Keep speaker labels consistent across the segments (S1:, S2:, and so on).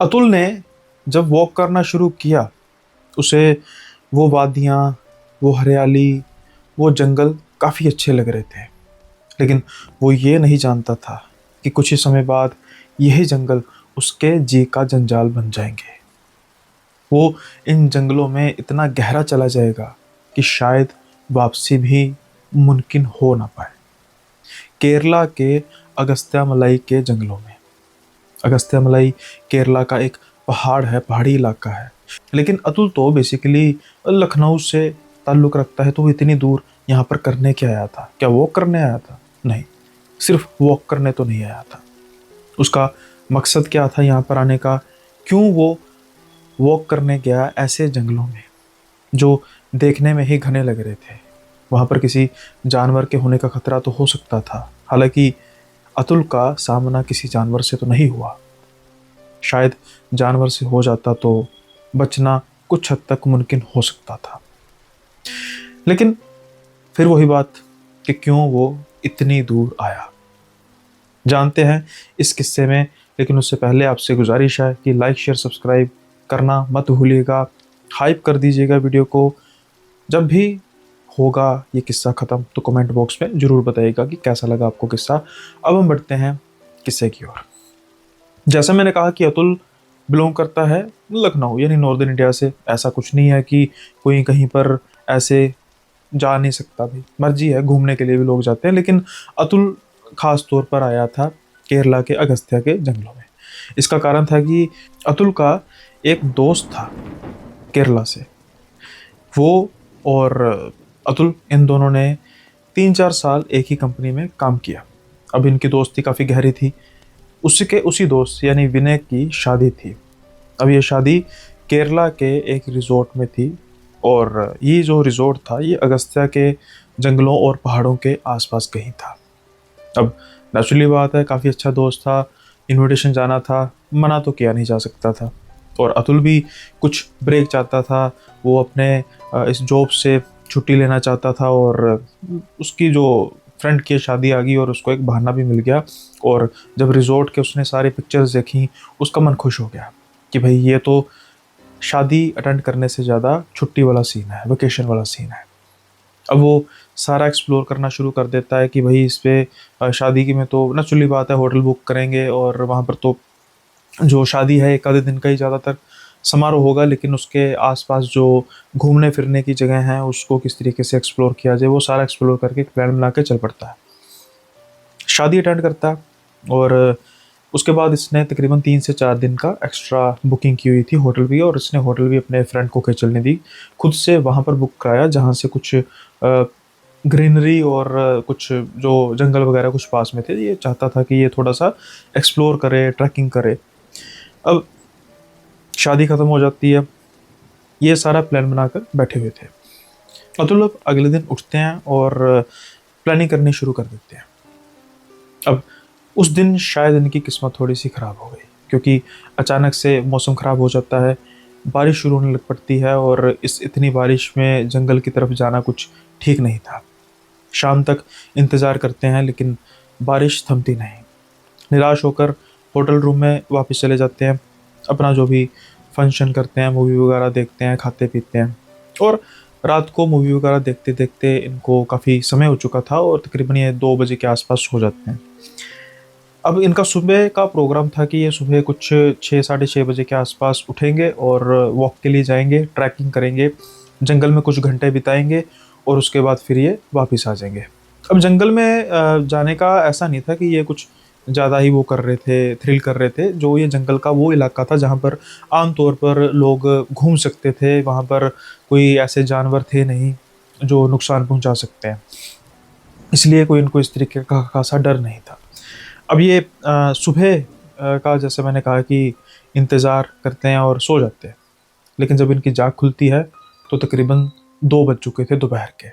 S1: अतुल ने जब वॉक करना शुरू किया, उसे वो वादियाँ, वो हरियाली, वो जंगल काफ़ी अच्छे लग रहे थे। लेकिन वो ये नहीं जानता था कि कुछ ही समय बाद यही जंगल उसके जी का जंजाल बन जाएंगे। वो इन जंगलों में इतना गहरा चला जाएगा कि शायद वापसी भी मुमकिन हो ना पाए। केरला के अगस्त्यामलाई के जंगलों में। अगस्त्यामलाई केरला का एक पहाड़ है, पहाड़ी इलाका है। लेकिन अतुल तो बेसिकली लखनऊ से ताल्लुक़ रखता है, तो वो इतनी दूर यहाँ पर करने क्या आया था? क्या वॉक करने आया था? नहीं, सिर्फ वॉक करने तो नहीं आया था। उसका मकसद क्या था यहाँ पर आने का? क्यों वो वॉक करने गया ऐसे जंगलों में जो देखने में ही घने लग रहे थे? वहाँ पर किसी जानवर के होने का खतरा तो हो सकता था। हालांकि अतुल का सामना किसी जानवर से तो नहीं हुआ। शायद जानवर से हो जाता तो बचना कुछ हद तक मुमकिन हो सकता था। लेकिन फिर वही बात कि क्यों वो इतनी दूर आया। जानते हैं इस किस्से में, लेकिन उससे पहले आपसे गुजारिश है कि लाइक शेयर सब्सक्राइब करना मत भूलिएगा। हाइप कर दीजिएगा वीडियो को। जब भी होगा ये किस्सा ख़त्म तो कमेंट बॉक्स में ज़रूर बताइएगा कि कैसा लगा आपको किस्सा। अब हम बढ़ते हैं किस्से की ओर। जैसा मैंने कहा कि अतुल बिलोंग करता है लखनऊ यानी नॉर्दर्न इंडिया से। ऐसा कुछ नहीं है कि कोई कहीं पर ऐसे जा नहीं सकता, भाई मर्जी है, घूमने के लिए भी लोग जाते हैं। लेकिन अतुल खास तौर पर आया था केरला के अगस्त्य के जंगलों में। इसका कारण था कि अतुल का एक दोस्त था केरला से। वो और अतुल, इन दोनों ने 3-4 साल एक ही कंपनी में काम किया। अब इनकी दोस्ती काफ़ी गहरी थी। उसी दोस्त यानी विनय की शादी थी। अब ये शादी केरला के एक रिजॉर्ट में थी, और ये जो रिजॉर्ट था ये अगस्त्या के जंगलों और पहाड़ों के आसपास कहीं था। अब नेचुरली बात है, काफ़ी अच्छा दोस्त था, इनविटेशन जाना था, मना तो किया नहीं जा सकता था। और अतुल भी कुछ ब्रेक चाहता था। वो अपने इस जॉब से छुट्टी लेना चाहता था, और उसकी जो फ्रेंड की शादी आ गई और उसको एक बहाना भी मिल गया। और जब रिजॉर्ट के उसने सारी पिक्चर्स देखी, उसका मन खुश हो गया कि भाई ये तो शादी अटेंड करने से ज़्यादा छुट्टी वाला सीन है, वेकेशन वाला सीन है। अब वो सारा एक्सप्लोर करना शुरू कर देता है कि भाई इस पे शादी की में तो नेचुरली बात है होटल बुक करेंगे, और वहाँ पर तो जो शादी है एक आधे दिन का ही ज़्यादातर समारोह होगा। लेकिन उसके आसपास जो घूमने फिरने की जगह हैं उसको किस तरीके से एक्सप्लोर किया जाए, वो सारा एक्सप्लोर करके एक प्लान बना के चल पड़ता है। शादी अटेंड करता है, और उसके बाद इसने तकरीबन 3 से 4 दिन का एक्स्ट्रा बुकिंग की हुई थी होटल भी, और इसने होटल भी अपने फ्रेंड को चलने दी। खुद से वहाँ पर बुक कराया जहाँ से कुछ ग्रीनरी और कुछ जो जंगल वगैरह कुछ पास में थे। ये चाहता था कि ये थोड़ा सा एक्सप्लोर करे, ट्रैकिंग करे। अब शादी ख़त्म हो जाती है, ये सारा प्लान बनाकर बैठे हुए थे। अतुल अब अगले दिन उठते हैं और प्लानिंग करनी शुरू कर देते हैं। अब उस दिन शायद इनकी किस्मत थोड़ी सी ख़राब हो गई, क्योंकि अचानक से मौसम ख़राब हो जाता है, बारिश शुरू होने लग पड़ती है, और इस इतनी बारिश में जंगल की तरफ जाना कुछ ठीक नहीं था। शाम तक इंतज़ार करते हैं लेकिन बारिश थमती नहीं। निराश होकर होटल रूम में वापस चले जाते हैं, अपना जो भी फंक्शन करते हैं, मूवी वगैरह देखते हैं, खाते पीते हैं। और रात को मूवी वगैरह देखते देखते इनको काफ़ी समय हो चुका था, और तकरीबन ये 2 बजे के आसपास सो जाते हैं। अब इनका सुबह का प्रोग्राम था कि ये सुबह कुछ 6 साढ़े 6 बजे के आसपास उठेंगे और वॉक के लिए जाएंगे, ट्रैकिंग करेंगे, जंगल में कुछ घंटे बिताएंगे, और उसके बाद फिर ये वापस आ जाएंगे। अब जंगल में जाने का ऐसा नहीं था कि ये कुछ ज़्यादा ही वो कर रहे थे, थ्रिल कर रहे थे। जो ये जंगल का वो इलाका था जहाँ पर आम तौर पर लोग घूम सकते थे। वहाँ पर कोई ऐसे जानवर थे नहीं जो नुकसान पहुँचा सकते हैं, इसलिए कोई इनको इस तरीके का खासा डर नहीं था। अब ये सुबह का जैसे मैंने कहा कि इंतज़ार करते हैं और सो जाते हैं। लेकिन जब इनकी जाग खुलती है तो तकरीबन 2 बज चुके थे दोपहर के।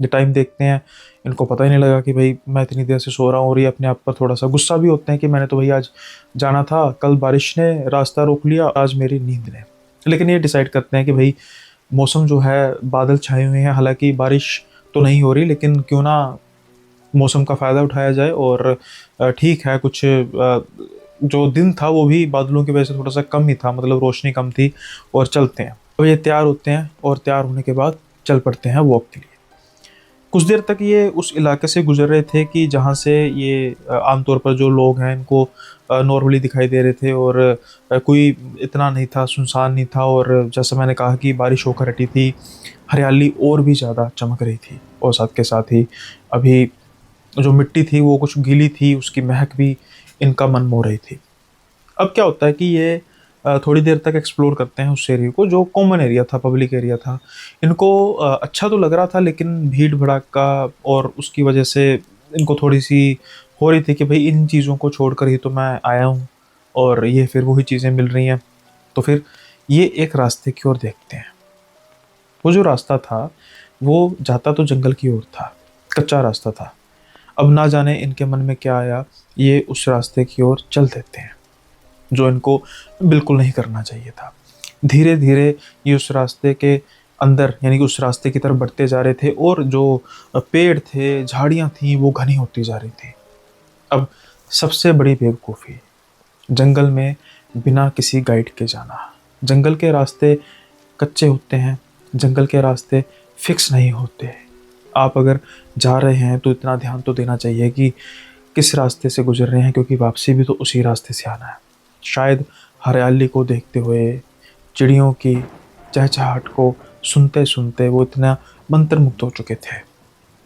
S1: ये टाइम देखते हैं, इनको पता ही नहीं लगा कि भाई मैं इतनी देर से सो रहा हूँ। और ये अपने आप पर थोड़ा सा गुस्सा भी होते हैं कि मैंने तो भाई आज जाना था, कल बारिश ने रास्ता रोक लिया, आज मेरी नींद ने। लेकिन ये डिसाइड करते हैं कि भाई मौसम जो है, बादल छाए हुए हैं, हालांकि बारिश तो नहीं हो रही, लेकिन क्यों ना मौसम का फ़ायदा उठाया जाए। और ठीक है, कुछ जो दिन था वो भी बादलों की वजह से थोड़ा सा कम ही था, मतलब रोशनी कम थी। और चलते हैं, तो ये तैयार होते हैं और तैयार होने के बाद चल पड़ते हैं वॉक के लिए। कुछ देर तक ये उस इलाके से गुजर रहे थे कि जहाँ से ये आमतौर पर जो लोग हैं इनको नॉर्मली दिखाई दे रहे थे, और कोई इतना नहीं था, सुनसान नहीं था। और जैसा मैंने कहा कि बारिश होकर हटी थी, हरियाली और भी ज़्यादा चमक रही थी, और साथ के साथ ही अभी जो मिट्टी थी वो कुछ गीली थी, उसकी महक भी इनका मन मोह रही थी। अब क्या होता है कि ये थोड़ी देर तक एक्सप्लोर करते हैं उस एरिया को, जो कॉमन एरिया था, पब्लिक एरिया था। इनको अच्छा तो लग रहा था, लेकिन भीड़ भड़ाका और उसकी वजह से इनको थोड़ी सी हो रही थी कि भाई इन चीज़ों को छोड़कर ही तो मैं आया हूँ, और ये फिर वही चीज़ें मिल रही हैं। तो फिर ये एक रास्ते की ओर देखते हैं। वो जो रास्ता था वो जाता तो जंगल की ओर था, कच्चा रास्ता था। अब ना जाने इनके मन में क्या आया, ये उस रास्ते की ओर चल देते हैं, जो इनको बिल्कुल नहीं करना चाहिए था। धीरे धीरे ये उस रास्ते के अंदर, यानी कि उस रास्ते की तरफ बढ़ते जा रहे थे, और जो पेड़ थे, झाड़ियाँ थीं, वो घनी होती जा रही थी। अब सबसे बड़ी बेवकूफ़ी, जंगल में बिना किसी गाइड के जाना। जंगल के रास्ते कच्चे होते हैं, जंगल के रास्ते फिक्स नहीं होते। आप अगर जा रहे हैं तो इतना ध्यान तो देना चाहिए कि किस रास्ते से गुजर रहे हैं, क्योंकि वापसी भी तो उसी रास्ते से आना है। शायद हरियाली को देखते हुए, चिड़ियों की चहचहाहट को सुनते सुनते वो इतना मंत्रमुग्ध हो चुके थे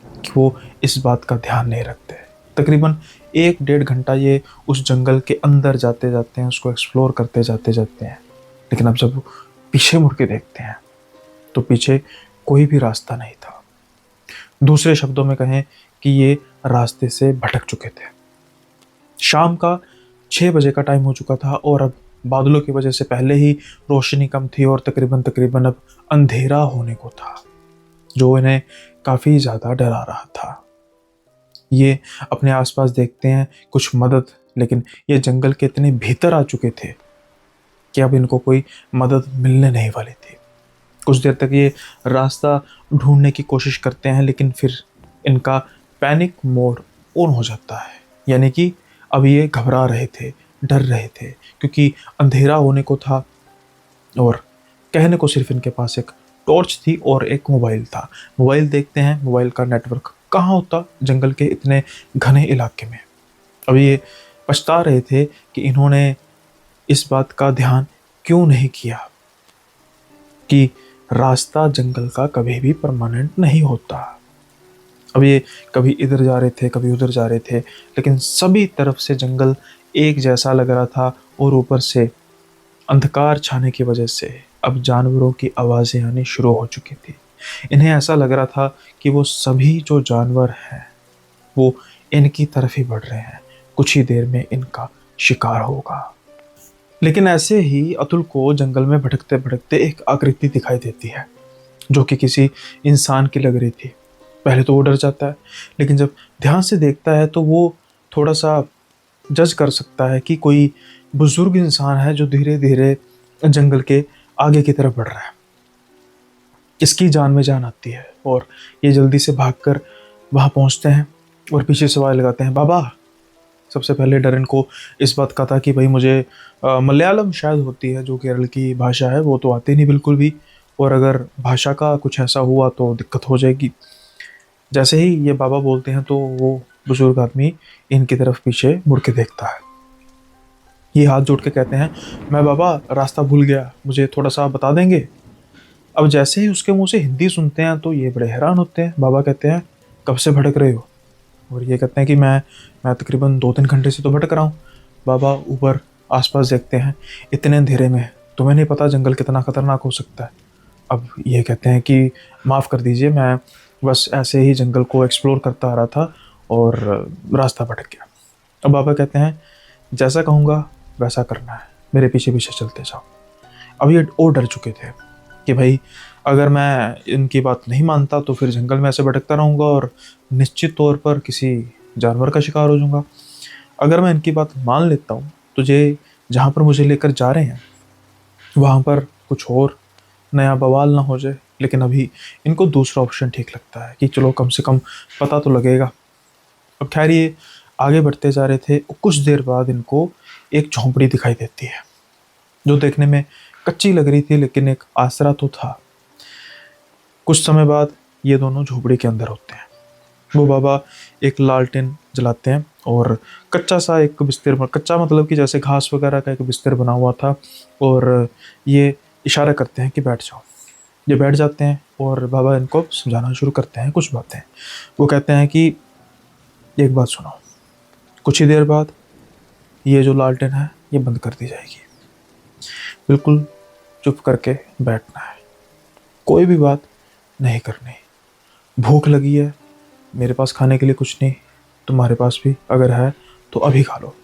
S1: कि वो इस बात का ध्यान नहीं रखते। तकरीबन 1 डेढ़ घंटा ये उस जंगल के अंदर जाते जाते हैं, उसको एक्सप्लोर करते जाते जाते हैं। लेकिन अब जब वो पीछे मुड़ के देखते हैं तो पीछे कोई भी रास्ता नहीं था। दूसरे शब्दों में कहें कि ये रास्ते से भटक चुके थे। शाम का 6 बजे का टाइम हो चुका था, और अब बादलों की वजह से पहले ही रोशनी कम थी, और तकरीबन तकरीबन अब अंधेरा होने को था, जो इन्हें काफ़ी ज़्यादा डरा रहा था। ये अपने आसपास देखते हैं कुछ मदद, लेकिन ये जंगल के इतने भीतर आ चुके थे कि अब इनको कोई मदद मिलने नहीं वाली थी। कुछ देर तक ये रास्ता ढूंढने की कोशिश करते हैं, लेकिन फिर इनका पैनिक मोड ऑन हो जाता है। यानी कि अब ये घबरा रहे थे, डर रहे थे, क्योंकि अंधेरा होने को था, और कहने को सिर्फ इनके पास एक टॉर्च थी और एक मोबाइल था। मोबाइल देखते हैं, मोबाइल का नेटवर्क कहाँ होता जंगल के इतने घने इलाके में। अब ये पछता रहे थे कि इन्होंने इस बात का ध्यान क्यों नहीं किया कि रास्ता जंगल का कभी भी परमानेंट नहीं होता। अब ये कभी इधर जा रहे थे, कभी उधर जा रहे थे, लेकिन सभी तरफ से जंगल एक जैसा लग रहा था, और ऊपर से अंधकार छाने की वजह से अब जानवरों की आवाज़ें आनी शुरू हो चुकी थी। इन्हें ऐसा लग रहा था कि वो सभी जो जानवर हैं वो इनकी तरफ ही बढ़ रहे हैं, कुछ ही देर में इनका शिकार होगा। लेकिन ऐसे ही अतुल को जंगल में भटकते भटकते एक आकृति दिखाई देती है, जो कि किसी इंसान की लग रही थी। पहले तो वो डर जाता है, लेकिन जब ध्यान से देखता है तो वो थोड़ा सा जज कर सकता है कि कोई बुजुर्ग इंसान है जो धीरे धीरे जंगल के आगे की तरफ बढ़ रहा है। इसकी जान में जान आती है, और ये जल्दी से भागकर वहाँ पहुँचते हैं और पीछे से आवाज़ लगाते हैं, बाबा। सबसे पहले डर इनको इस बात का था कि भाई मुझे मलयालम शायद होती है, जो केरल की भाषा है, वो तो आती नहीं बिल्कुल भी, और अगर भाषा का कुछ ऐसा हुआ तो दिक्कत हो जाएगी। जैसे ही ये बाबा बोलते हैं तो वो बुजुर्ग आदमी इनकी तरफ पीछे मुड़ के देखता है। ये हाथ जोड़ के कहते हैं, मैं बाबा रास्ता भूल गया, मुझे थोड़ा सा बता देंगे। अब जैसे ही उसके मुंह से हिंदी सुनते हैं तो ये बड़े हैरान होते हैं। बाबा कहते हैं, कब से भटक रहे हो? और ये कहते हैं कि मैं तकरीबन 2-3 घंटे से तो भटक रहा हूँ। बाबा ऊपर आसपास देखते हैं, इतने अंधेरे में तुम्हें नहीं पता जंगल कितना खतरनाक हो सकता है। अब ये कहते हैं कि माफ़ कर दीजिए, मैं बस ऐसे ही जंगल को एक्सप्लोर करता आ रहा था और रास्ता भटक गया। अब बाबा कहते हैं, जैसा कहूँगा वैसा करना है, मेरे पीछे पीछे चलते जाओ। अब ये और डर चुके थे कि भाई अगर मैं इनकी बात नहीं मानता तो फिर जंगल में ऐसे भटकता रहूँगा और निश्चित तौर पर किसी जानवर का शिकार हो जाऊँगा। अगर मैं इनकी बात मान लेता हूँ तो ये जहाँ पर मुझे लेकर जा रहे हैं वहाँ पर कुछ और नया बवाल ना हो जाए। लेकिन अभी इनको दूसरा ऑप्शन ठीक लगता है कि चलो कम से कम पता तो लगेगा। अब खैर ये आगे बढ़ते जा रहे थे। कुछ देर बाद इनको एक झोंपड़ी दिखाई देती है, जो देखने में कच्ची लग रही थी लेकिन एक आसरा तो था। कुछ समय बाद ये दोनों झोपड़ी के अंदर होते हैं। वो बाबा एक लालटेन जलाते हैं और कच्चा सा एक बिस्तर, कच्चा मतलब कि जैसे घास वगैरह का एक बिस्तर बना हुआ था, और ये इशारा करते हैं कि बैठ जाओ। ये बैठ जाते हैं और बाबा इनको समझाना शुरू करते हैं कुछ बातें। वो कहते हैं कि एक बात सुनो, कुछ ही देर बाद ये जो लालटेन है ये बंद कर दी जाएगी, बिल्कुल चुप करके बैठना है, कोई भी बात नहीं करनी। भूख लगी है, मेरे पास खाने के लिए कुछ नहीं, तुम्हारे पास भी अगर है तो अभी खा लो।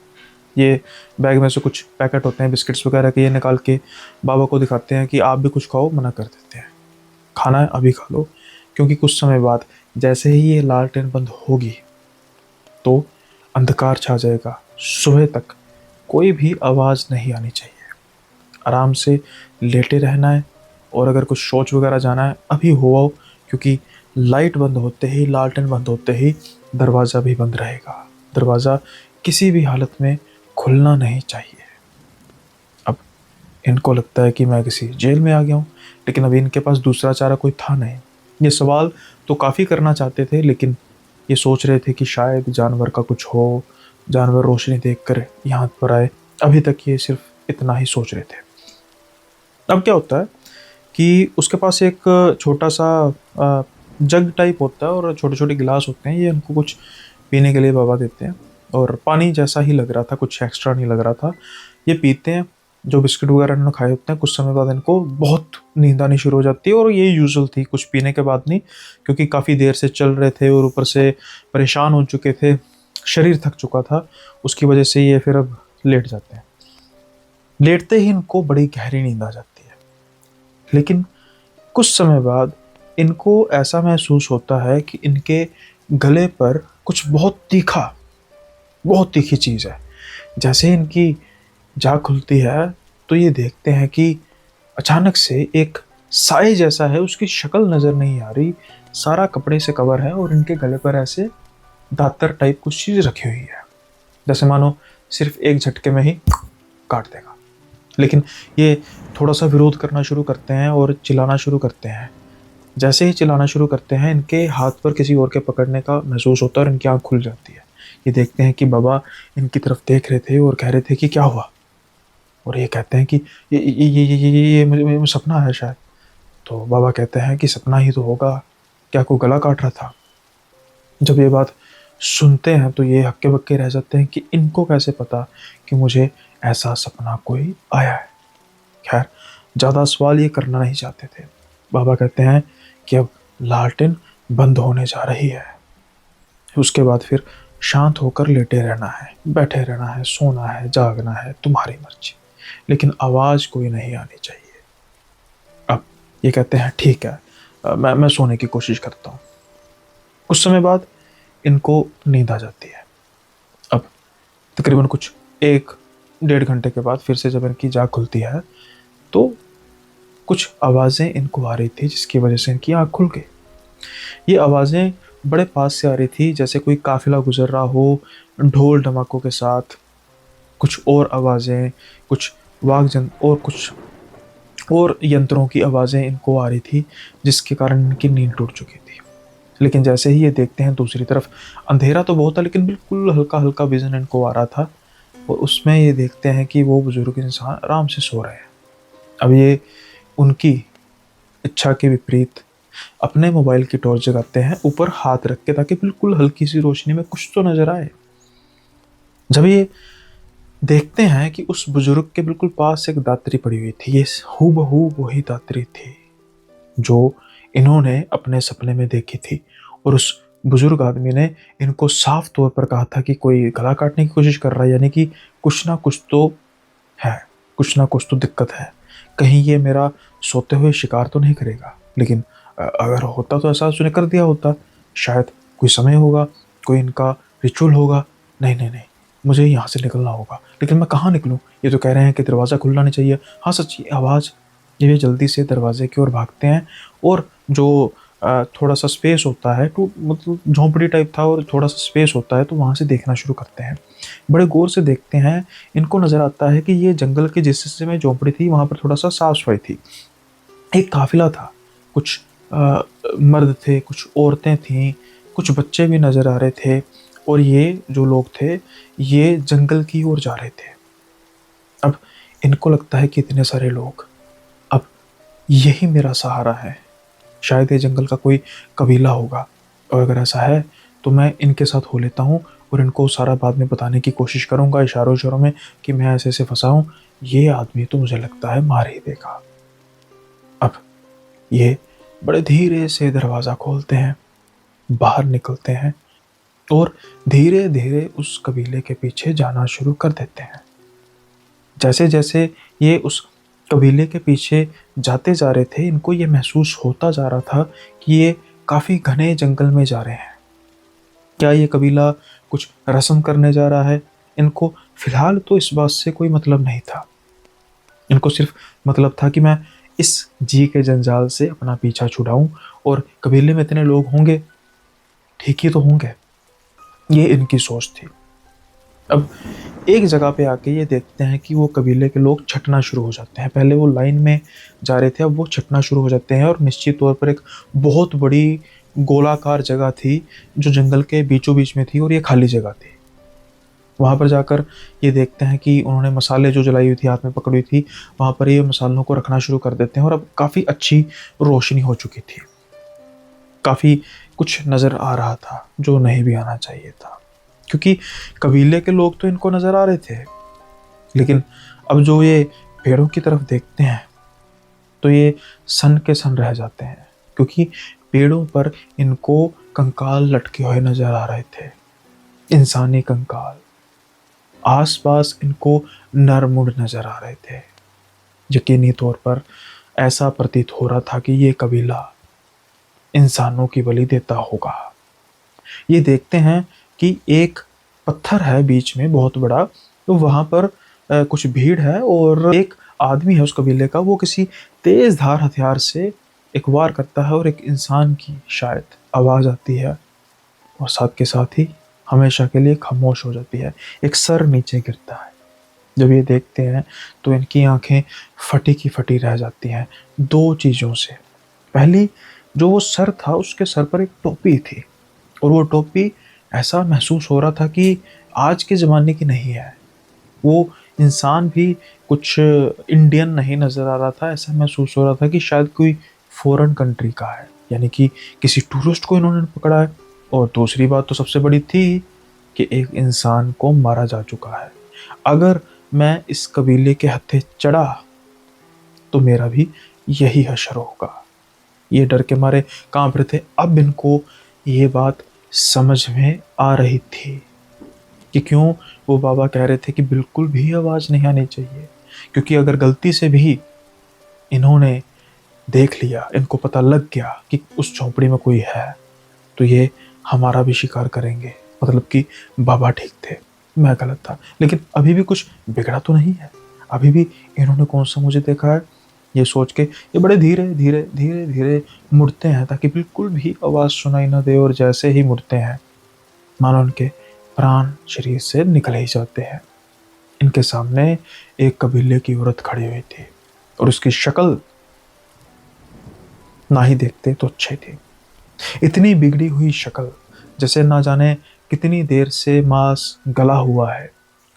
S1: ये बैग में से कुछ पैकेट होते हैं बिस्किट्स वगैरह के, ये निकाल के बाबा को दिखाते हैं कि आप भी कुछ खाओ, मना कर देते हैं। खाना है अभी खा लो, क्योंकि कुछ समय बाद जैसे ही ये लालटेन बंद होगी तो अंधकार छा जाएगा। सुबह तक कोई भी आवाज़ नहीं आनी चाहिए, आराम से लेटे रहना है, और अगर कुछ शौच वगैरह जाना है अभी हो आओ, क्योंकि लाइट बंद होते ही, लालटेन बंद होते ही दरवाज़ा भी बंद रहेगा। दरवाज़ा किसी भी हालत में खुलना नहीं चाहिए। अब इनको लगता है कि मैं किसी जेल में आ गया हूँ, लेकिन अभी इनके पास दूसरा चारा कोई था नहीं। ये सवाल तो काफ़ी करना चाहते थे, लेकिन ये सोच रहे थे कि शायद जानवर का कुछ हो, जानवर रोशनी देखकर यहाँ पर आए। अभी तक ये सिर्फ इतना ही सोच रहे थे। अब क्या होता है कि उसके पास एक छोटा सा जग टाइप होता है और छोटे छोटे गिलास होते हैं। ये उनको कुछ पीने के लिए बाबा देते हैं, और पानी जैसा ही लग रहा था, कुछ एक्स्ट्रा नहीं लग रहा था। ये पीते हैं, जो बिस्किट वगैरह इन्होंने खाए होते हैं। कुछ समय बाद इनको बहुत नींद आनी शुरू हो जाती है, और ये यूजुअल थी कुछ पीने के बाद नहीं, क्योंकि काफ़ी देर से चल रहे थे और ऊपर से परेशान हो चुके थे, शरीर थक चुका था, उसकी वजह से ये फिर अब लेट जाते हैं। लेटते ही इनको बड़ी गहरी नींद आ जाती है, लेकिन कुछ समय बाद इनको ऐसा महसूस होता है कि इनके गले पर कुछ बहुत तीखी चीज़ है। जैसे ही इनकी जाग खुलती है तो ये देखते हैं कि अचानक से एक साए जैसा है, उसकी शक्ल नज़र नहीं आ रही, सारा कपड़े से कवर है, और इनके गले पर ऐसे दातर टाइप कुछ चीज़ रखी हुई है, जैसे मानो सिर्फ एक झटके में ही काट देगा। लेकिन ये थोड़ा सा विरोध करना शुरू करते हैं और चिल्लाना शुरू करते हैं। जैसे ही चिल्लाना शुरू करते हैं, इनके हाथ पर किसी और के पकड़ने का महसूस होता है और इनकी आँख खुल जाती है। ये देखते हैं कि बाबा इनकी तरफ देख रहे थे और कह रहे थे कि क्या हुआ, और ये कहते हैं कि ये मुझे सपना है शायद। तो बाबा कहते हैं कि सपना ही तो होगा, क्या कोई गला काट रहा था। जब ये बात सुनते हैं तो ये हक्के बक्के रह जाते हैं कि इनको कैसे पता कि मुझे ऐसा सपना कोई आया है। खैर, ज़्यादा सवाल ये करना नहीं चाहते थे। बाबा कहते हैं कि अब लालटेन बंद होने जा रही है, उसके बाद फिर शांत होकर लेटे रहना है, बैठे रहना है, सोना है, जागना है, तुम्हारी मर्जी, लेकिन आवाज़ कोई नहीं आनी चाहिए। अब ये कहते हैं ठीक है, मैं सोने की कोशिश करता हूँ। कुछ समय बाद इनको नींद आ जाती है। अब तकरीबन कुछ 1-1.5 घंटे के बाद फिर से जब इनकी जाग खुलती है तो कुछ आवाज़ें इनको आ रही थी, जिसकी वजह से इनकी आँख खुल गई। ये आवाज़ें बड़े पास से आ रही थी, जैसे कोई काफ़िला गुजर रहा हो ढोल ढमाकों के साथ। कुछ और आवाज़ें, कुछ वाद्य और कुछ और यंत्रों की आवाज़ें इनको आ रही थी, जिसके कारण इनकी नींद टूट चुकी थी। लेकिन जैसे ही ये देखते हैं दूसरी तरफ, अंधेरा तो बहुत था लेकिन बिल्कुल हल्का हल्का विज़न इनको आ रहा था, और उसमें ये देखते हैं कि वो बुज़ुर्ग इंसान आराम से सो रहे हैं। अब ये उनकी इच्छा के विपरीत अपने मोबाइल की टॉर्च जगाते हैं ऊपर हाथ रख के, ताकि बिल्कुल हल्की सी रोशनी में कुछ तो नज़र आए। जब ये देखते हैं कि उस बुजुर्ग के बिल्कुल पास एक दातरी पड़ी हुई थी, ये हूबहू वही दातरी थी जो इन्होंने अपने सपने में देखी थी, और उस बुजुर्ग आदमी ने इनको साफ तौर पर कहा था कि कोई गला काटने की कोशिश कर रहा है, यानी कि कुछ ना कुछ तो है, कुछ ना कुछ तो दिक्कत है, कहीं ये मेरा सोते हुए शिकार तो नहीं करेगा। लेकिन अगर होता तो ऐसा उसने कर दिया होता, शायद कोई समय होगा, कोई इनका रिचुअल होगा। नहीं नहीं नहीं, मुझे यहाँ से निकलना होगा, लेकिन मैं कहाँ निकलूँ? ये तो कह रहे हैं कि दरवाज़ा खुलना नहीं चाहिए। हाँ सच्ची आवाज़। ये जल्दी से दरवाजे की ओर भागते हैं, और जो थोड़ा सा स्पेस होता है, तो मतलब झोंपड़ी टाइप था और थोड़ा सा स्पेस होता है, तो वहाँ से देखना शुरू करते हैं। बड़े गौर से देखते हैं, इनको नज़र आता है कि ये जंगल के जिस हिस्से में झोंपड़ी थी वहाँ पर थोड़ा-सा साफ-सफाई थी। एक काफ़िला था, कुछ मर्द थे, कुछ औरतें थीं, कुछ बच्चे भी नज़र आ रहे थे और ये जो लोग थे, ये जंगल की ओर जा रहे थे। अब इनको लगता है कि इतने सारे लोग, अब यही मेरा सहारा है। शायद ये जंगल का कोई कबीला होगा और अगर ऐसा है तो मैं इनके साथ हो लेता हूँ और इनको सारा बाद में बताने की कोशिश करूँगा इशारों-इशारों में कि मैं ऐसे-ऐसे फँसा हूँ। ये आदमी तो मुझे लगता है मार ही देगा। अब ये बड़े धीरे से दरवाज़ा खोलते हैं, बाहर निकलते हैं और धीरे-धीरे उस कबीले के पीछे जाना शुरू कर देते हैं। जैसे-जैसे ये उस कबीले के पीछे जाते जा रहे थे, इनको ये महसूस होता जा रहा था कि ये काफ़ी घने जंगल में जा रहे हैं। क्या ये कबीला कुछ रस्म करने जा रहा है? इनको फ़िलहाल तो इस बात से कोई मतलब नहीं था। इनको सिर्फ़ मतलब था कि मैं इस जी के जंजाल से अपना पीछा छुड़ाऊँ और कबीले में इतने लोग होंगे, ठीक ही तो होंगे। ये इनकी सोच थी। अब एक जगह पे आके ये देखते हैं कि वो कबीले के लोग छँटना शुरू हो जाते हैं। पहले वो लाइन में जा रहे थे, अब वो छँटना शुरू हो जाते हैं और निश्चित तौर पर एक बहुत बड़ी गोलाकार जगह थी, जो जंगल के बीचों-बीच में थी और ये खाली जगह थी। वहाँ पर जाकर ये देखते हैं कि उन्होंने मसाले जो जलाई हुई थी, हाथ में पकड़ी हुई थी, वहाँ पर ये मसालों को रखना शुरू कर देते हैं और अब काफ़ी अच्छी रोशनी हो चुकी थी। काफ़ी कुछ नज़र आ रहा था, जो नहीं भी आना चाहिए था। क्योंकि कबीले के लोग तो इनको नज़र आ रहे थे, लेकिन अब जो ये पेड़ों की तरफ देखते हैं, तो ये सन के सन रह जाते हैं, क्योंकि पेड़ों पर इनको कंकाल लटके हुए नज़र आ रहे थे, इंसानी कंकाल। आस-पास इनको नर मूढ़ नज़र आ रहे थे। यकीनी तौर पर ऐसा प्रतीत हो रहा था कि ये कबीला इंसानों की बलि देता होगा। ये देखते हैं कि एक पत्थर है बीच में बहुत बड़ा, तो वहाँ पर कुछ भीड़ है और एक आदमी है उस कबीले का, वो किसी तेज़ धार हथियार से एक वार करता है और एक इंसान की शायद आवाज़ आती है और साथ के साथ ही हमेशा के लिए खामोश हो जाती है। एक सर नीचे गिरता है। जब ये देखते हैं तो इनकी आँखें फटी की फटी रह जाती हैं 2 चीज़ों से। पहली, जो वो सर था उसके सर पर एक टोपी थी और वो टोपी ऐसा महसूस हो रहा था कि आज के ज़माने की नहीं है। वो इंसान भी कुछ इंडियन नहीं नज़र आ रहा था, ऐसा महसूस हो रहा था कि शायद कोई फ़ॉरेन कंट्री का है, यानी कि किसी टूरिस्ट को इन्होंने पकड़ा है। और दूसरी बात तो सबसे बड़ी थी कि एक इंसान को मारा जा चुका है। अगर मैं इस कबीले के हत्थे चढ़ा, तो मेरा भी यही हश्र होगा। ये डर के मारे काँप रहे थे। अब इनको ये बात समझ में आ रही थी कि क्यों वो बाबा कह रहे थे कि बिल्कुल भी आवाज़ नहीं आनी चाहिए। क्योंकि अगर गलती से भी इन्होंने देख लिया, इनको पता लग गया कि उस झोंपड़ी में कोई है, तो ये हमारा भी शिकार करेंगे। मतलब कि बाबा ठीक थे, मैं गलत था। लेकिन अभी भी कुछ बिगड़ा तो नहीं है। अभी भी इन्होंने कौन-सा मुझे देखा है, ये सोच के ये बड़े धीरे-धीरे, धीरे-धीरे मुड़ते हैं ताकि बिल्कुल भी आवाज़ सुनाई ना दे और जैसे ही मुड़ते हैं, मानो उनके प्राण शरीर से निकल ही जाते हैं। इनके सामने एक कबीले की औरत खड़ी हुई थी और उसकी शक्ल ना ही देखते तो अच्छी थी। इतनी बिगड़ी हुई शक्ल, जैसे ना जाने कितनी देर से मांस गला हुआ है।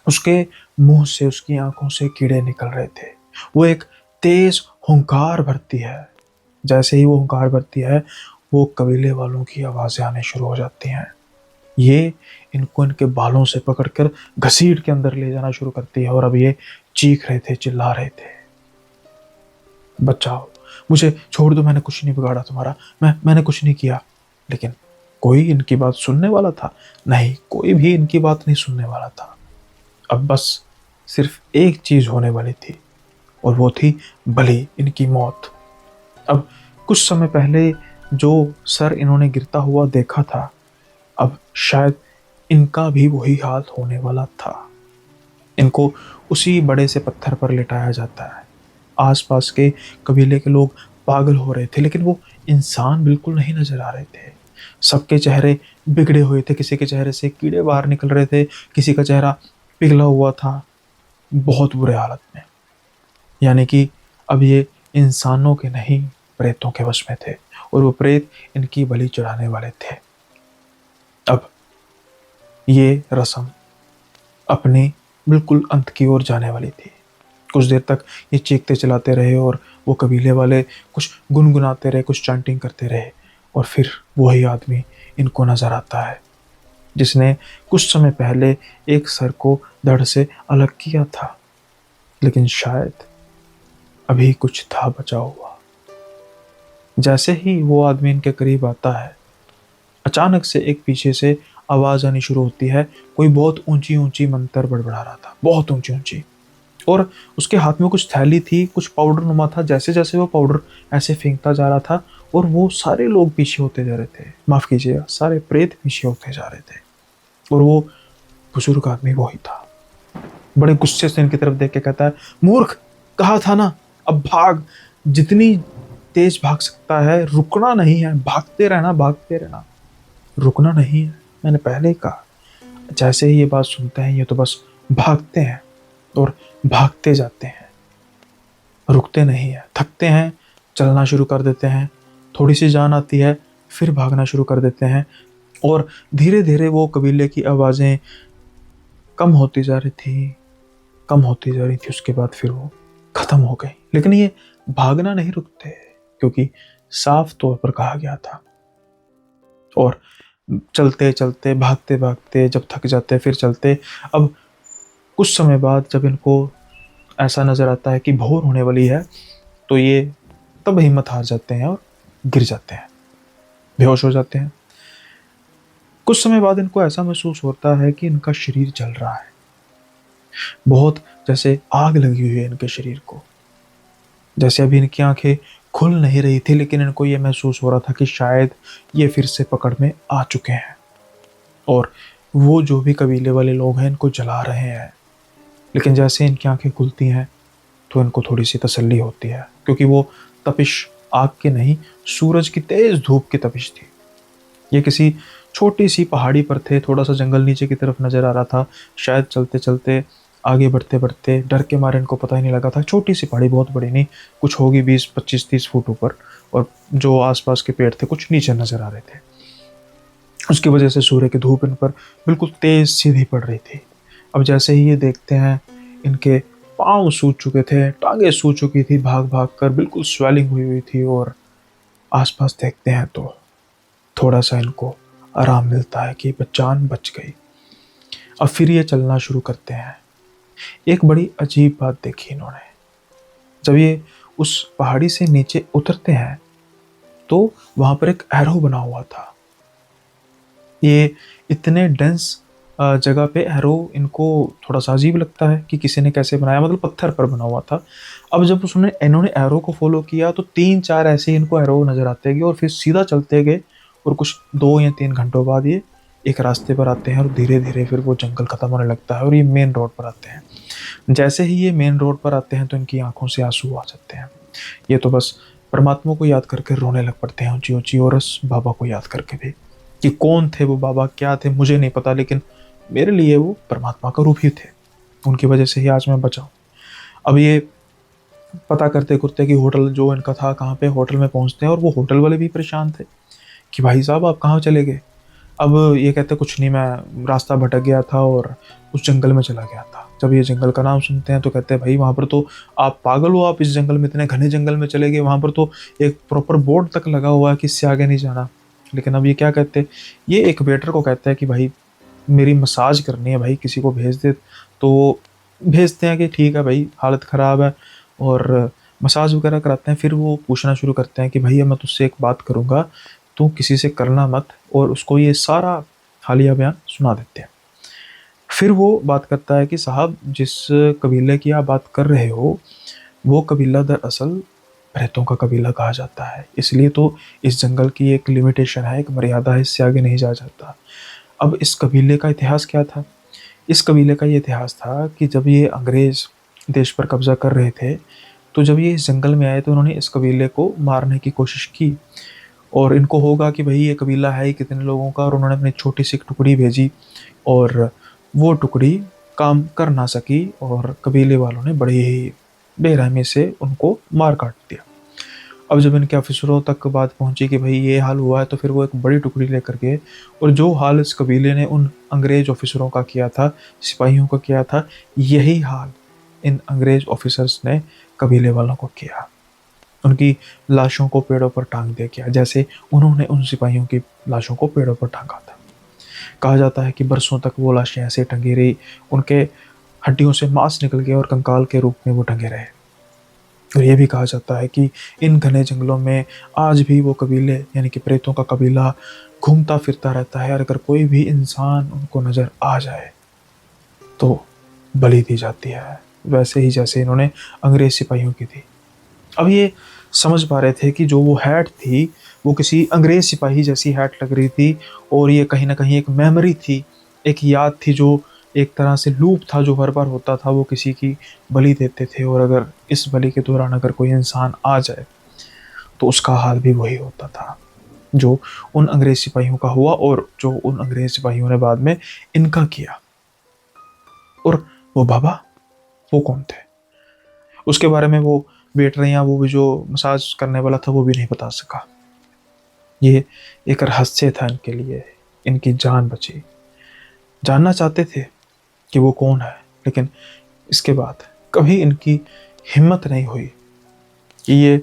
S1: उसके मुँह से, उसकी आँखों से कीड़े निकल रहे थे। वो एक तेज़ हुंकार भरती है। जैसे ही वो हुंकार भरती है, वो कबीले वालों की आवाज़ें आने शुरू हो जाती हैं। ये इनको इनके बालों से पकड़कर घसीट के अंदर ले जाना शुरू करती है और अब ये चीख रहे थे, चिल्ला रहे थे, बचाओ, मुझे छोड़ दो, मैंने कुछ नहीं बिगाड़ा तुम्हारा, मैंने कुछ नहीं किया। लेकिन कोई इनकी बात सुनने वाला था? नहीं, कोई भी इनकी बात नहीं सुनने वाला था। अब बस सिर्फ एक चीज़ होने वाली थी और वो थी बलि, इनकी मौत। अब कुछ समय पहले जो सर इन्होंने गिरता हुआ देखा था, अब शायद इनका भी वही हाल होने वाला था। इनको उसी बड़े से पत्थर पर लिटाया जाता है। आस-पास के कबीले के लोग पागल हो रहे थे, लेकिन वो इंसान बिल्कुल नहीं नज़र आ रहे थे। सबके चेहरे बिगड़े हुए थे, किसी के चेहरे से कीड़े बाहर निकल रहे थे, किसी का चेहरा पिघला हुआ था, बहुत बुरे हालत में। यानी कि अब ये इंसानों के नहीं, प्रेतों के वश में थे, और वो प्रेत इनकी बलि चढ़ाने वाले थे। अब ये रस्म अपने बिल्कुल अंत की ओर जाने वाली थी। कुछ देर तक ये चीखते चलाते रहे और वो कबीले वाले कुछ गुनगुनाते रहे, कुछ चैंटिंग करते रहे, और फिर वही आदमी इनको नजर आता है जिसने कुछ समय पहले एक सर को धड़ से अलग किया था। लेकिन शायद अभी कुछ था बचा हुआ। जैसे ही वो आदमी इनके करीब आता है, अचानक से एक पीछे से आवाज आनी शुरू होती है। कोई बहुत ऊंची ऊंची मंत्र बड़बड़ा रहा था, बहुत ऊंची ऊंची, और उसके हाथ में कुछ थैली थी, कुछ पाउडर नुमा था। जैसे जैसे वो पाउडर ऐसे फेंकता जा रहा था, और वो सारे लोग पीछे होते जा रहे थे, माफ कीजिएगा, सारे प्रेत पीछे होते जा रहे थे। और वो बुजुर्ग आदमी वही था। बड़े गुस्से से इनकी तरफ देख के कहता है, मूर्ख, कहा था ना, अब भाग, जितनी तेज भाग सकता है, रुकना नहीं है, भागते रहना, भागते रहना, रुकना नहीं है, मैंने पहले ही कहा। जैसे ही ये बात सुनते हैं, ये तो बस भागते हैं और भागते जाते हैं, रुकते नहीं है, थकते हैं, चलना शुरू कर देते हैं, थोड़ी सी जान आती है, फिर भागना शुरू कर देते हैं। और धीरे धीरे वो कबीले की आवाज़ें कम होती जा रही थी, कम होती जा रही थी, उसके बाद फिर वो खत्म हो गई। लेकिन ये भागना नहीं रुकते, क्योंकि साफ तौर पर कहा गया था। और चलते चलते, भागते भागते, जब थक जाते फिर चलते। अब कुछ समय बाद जब इनको ऐसा नजर आता है कि भोर होने वाली है, तो ये तब हिम्मत हार जाते हैं और गिर जाते हैं, बेहोश हो जाते हैं। कुछ समय बाद इनको ऐसा महसूस होता है कि इनका शरीर जल रहा है, बहुत जैसे आग लगी हुई है इनके शरीर को। जैसे अभी इनकी आंखें खुल नहीं रही थी, लेकिन इनको ये महसूस हो रहा था कि शायद ये फिर से पकड़ में आ चुके हैं, और वो जो भी कबीले वाले लोग हैं इनको जला रहे हैं। लेकिन जैसे इनकी आंखें खुलती हैं, तो इनको थोड़ी सी तसल्ली होती है, क्योंकि वो तपिश आग की नहीं, सूरज की तेज धूप की तपिश थी। ये किसी छोटी सी पहाड़ी पर थे, थोड़ा सा जंगल नीचे की तरफ नजर आ रहा था। शायद चलते चलते, आगे बढ़ते बढ़ते, डर के मारे इनको पता ही नहीं लगा था। छोटी सी पहाड़ी, बहुत बड़ी नहीं, कुछ होगी 20-25-30 फुट ऊपर, और जो आसपास के पेड़ थे कुछ नीचे नजर आ रहे थे। उसकी वजह से सूर्य की धूप इन पर बिल्कुल तेज सीधी पड़ रही थी। अब जैसे ही ये देखते हैं, इनके पाँव सूज चुके थे, टांगे सूज चुकी थी, भाग भाग कर बिल्कुल स्वेलिंग हुई हुई थी, और आसपास देखते हैं तो थोड़ा सा इनको आराम मिलता है कि जान बच गई। अब फिर ये चलना शुरू करते हैं। एक बड़ी अजीब बात देखी इन्होंने। जब ये उस पहाड़ी से नीचे उतरते हैं, तो वहां पर एक एरो बना हुआ था। ये इतने डेंस जगह पे एरो इनको थोड़ा सा अजीब लगता है कि किसी ने कैसे बनाया, मतलब पत्थर पर बना हुआ था। अब जब उसने इन्होंने एरो को फॉलो किया, तो 3-4 ऐसे इनको एरो नजर आते गए, और फिर सीधा चलते गए, और कुछ 2 या 3 घंटों बाद ये एक रास्ते पर आते हैं, और धीरे धीरे फिर वो जंगल खत्म होने लगता है, और ये मेन रोड पर आते हैं। जैसे ही ये मेन रोड पर आते हैं, तो इनकी आंखों से आंसू आ जाते हैं। ये तो बस परमात्मा को याद करके रोने लग पड़ते हैं ऊंची ऊंची, और उस बाबा को याद करके भी, कि कौन थे वो बाबा, क्या थे, मुझे नहीं पता, लेकिन मेरे लिए वो परमात्मा का रूप ही थे। उनकी वजह से ही आज मैं बचा हूँ। अब ये पता करते करते कि होटल जो इनका था कहाँ पे, होटल में पहुँचते हैं, और वो होटल वाले भी परेशान थे कि भाई साहब आप कहाँ चले गए। अब ये कहते कुछ नहीं, मैं रास्ता भटक गया था और उस जंगल में चला गया था। जब ये जंगल का नाम सुनते हैं, तो कहते हैं भाई वहाँ पर तो आप पागल हो, आप इस जंगल में, इतने घने जंगल में चले गए, वहाँ पर तो एक प्रॉपर बोर्ड तक लगा हुआ है कि इससे आगे नहीं जाना। लेकिन अब ये क्या कहते हैं, ये एक वेटर को कहते हैं कि भाई मेरी मसाज करनी है, भाई किसी को भेज दे। तो भेजते हैं कि ठीक है भाई, हालत ख़राब है, और मसाज वगैरह कराते हैं। फिर वो पूछना शुरू करते हैं कि भैया मैं तुझसे एक बात करूँगा, तू किसी से करना मत, और उसको ये सारा हालिया बयान सुना देते हैं। फिर वो बात करता है कि साहब जिस कबीले की आप बात कर रहे हो, वो कबीला दरअसल प्रेतों का कबीला कहा जाता है, इसलिए तो इस जंगल की एक लिमिटेशन है, एक मर्यादा है, इससे आगे नहीं जाया जाता। अब इस कबीले का इतिहास क्या था? इस कबीले का ये इतिहास था कि जब ये अंग्रेज़ देश पर कब्ज़ा कर रहे थे, तो जब ये इस जंगल में आए, तो उन्होंने इस कबीले को मारने की कोशिश की, और इनको होगा कि भाई ये कबीला है ही कितने लोगों का, और उन्होंने अपनी छोटी सी एक टुकड़ी भेजी, और वो टुकड़ी काम कर ना सकी और कबीले वालों ने बड़ी ही बेरहमी से उनको मार काट दिया। अब जब इनके अफसरों तक बात पहुंची कि भाई ये हाल हुआ है, तो फिर वो एक बड़ी टुकड़ी लेकर गए और जो हाल इस कबीले ने उन अंग्रेज ऑफिसरों का किया था, सिपाहियों का किया था, यही हाल इन अंग्रेज ऑफिसर्स ने कबीले वालों को किया। उनकी लाशों को पेड़ों पर टांग दिया गया, जैसे उन्होंने उन सिपाहियों की लाशों को पेड़ों पर टांगा था। कहा जाता है कि बरसों तक वो लाशें ऐसे टंगी रही, उनके हड्डियों से मांस निकल गया और कंकाल के रूप में वो टंगे रहे। और ये भी कहा जाता है कि इन घने जंगलों में आज भी वो कबीले यानी कि प्रेतों का कबीला घूमता फिरता रहता है, और अगर कोई भी इंसान उनको नज़र आ जाए तो बलि दी जाती है, वैसे ही जैसे इन्होंने अंग्रेज सिपाहियों की थी। अब ये समझ पा रहे थे कि जो वो हैट थी वो किसी अंग्रेज सिपाही जैसी हैट लग रही थी, और ये कहीं ना कहीं एक मेमोरी थी, एक याद थी, जो एक तरह से लूप था जो हर बार होता था। वो किसी की बलि देते थे, और अगर इस बलि के दौरान अगर कोई इंसान आ जाए तो उसका हाल भी वही होता था जो उन अंग्रेज सिपाहियों का हुआ, और जो उन अंग्रेज सिपाहियों ने बाद में इनका किया। और वो बाबा, वो कौन थे? उसके बारे में वो वेटर या वो भी जो मसाज करने वाला था वो भी नहीं बता सका। ये एक रहस्य था इनके लिए, इनकी जान बची। जानना चाहते थे कि वो कौन है, लेकिन इसके बाद कभी इनकी हिम्मत नहीं हुई कि ये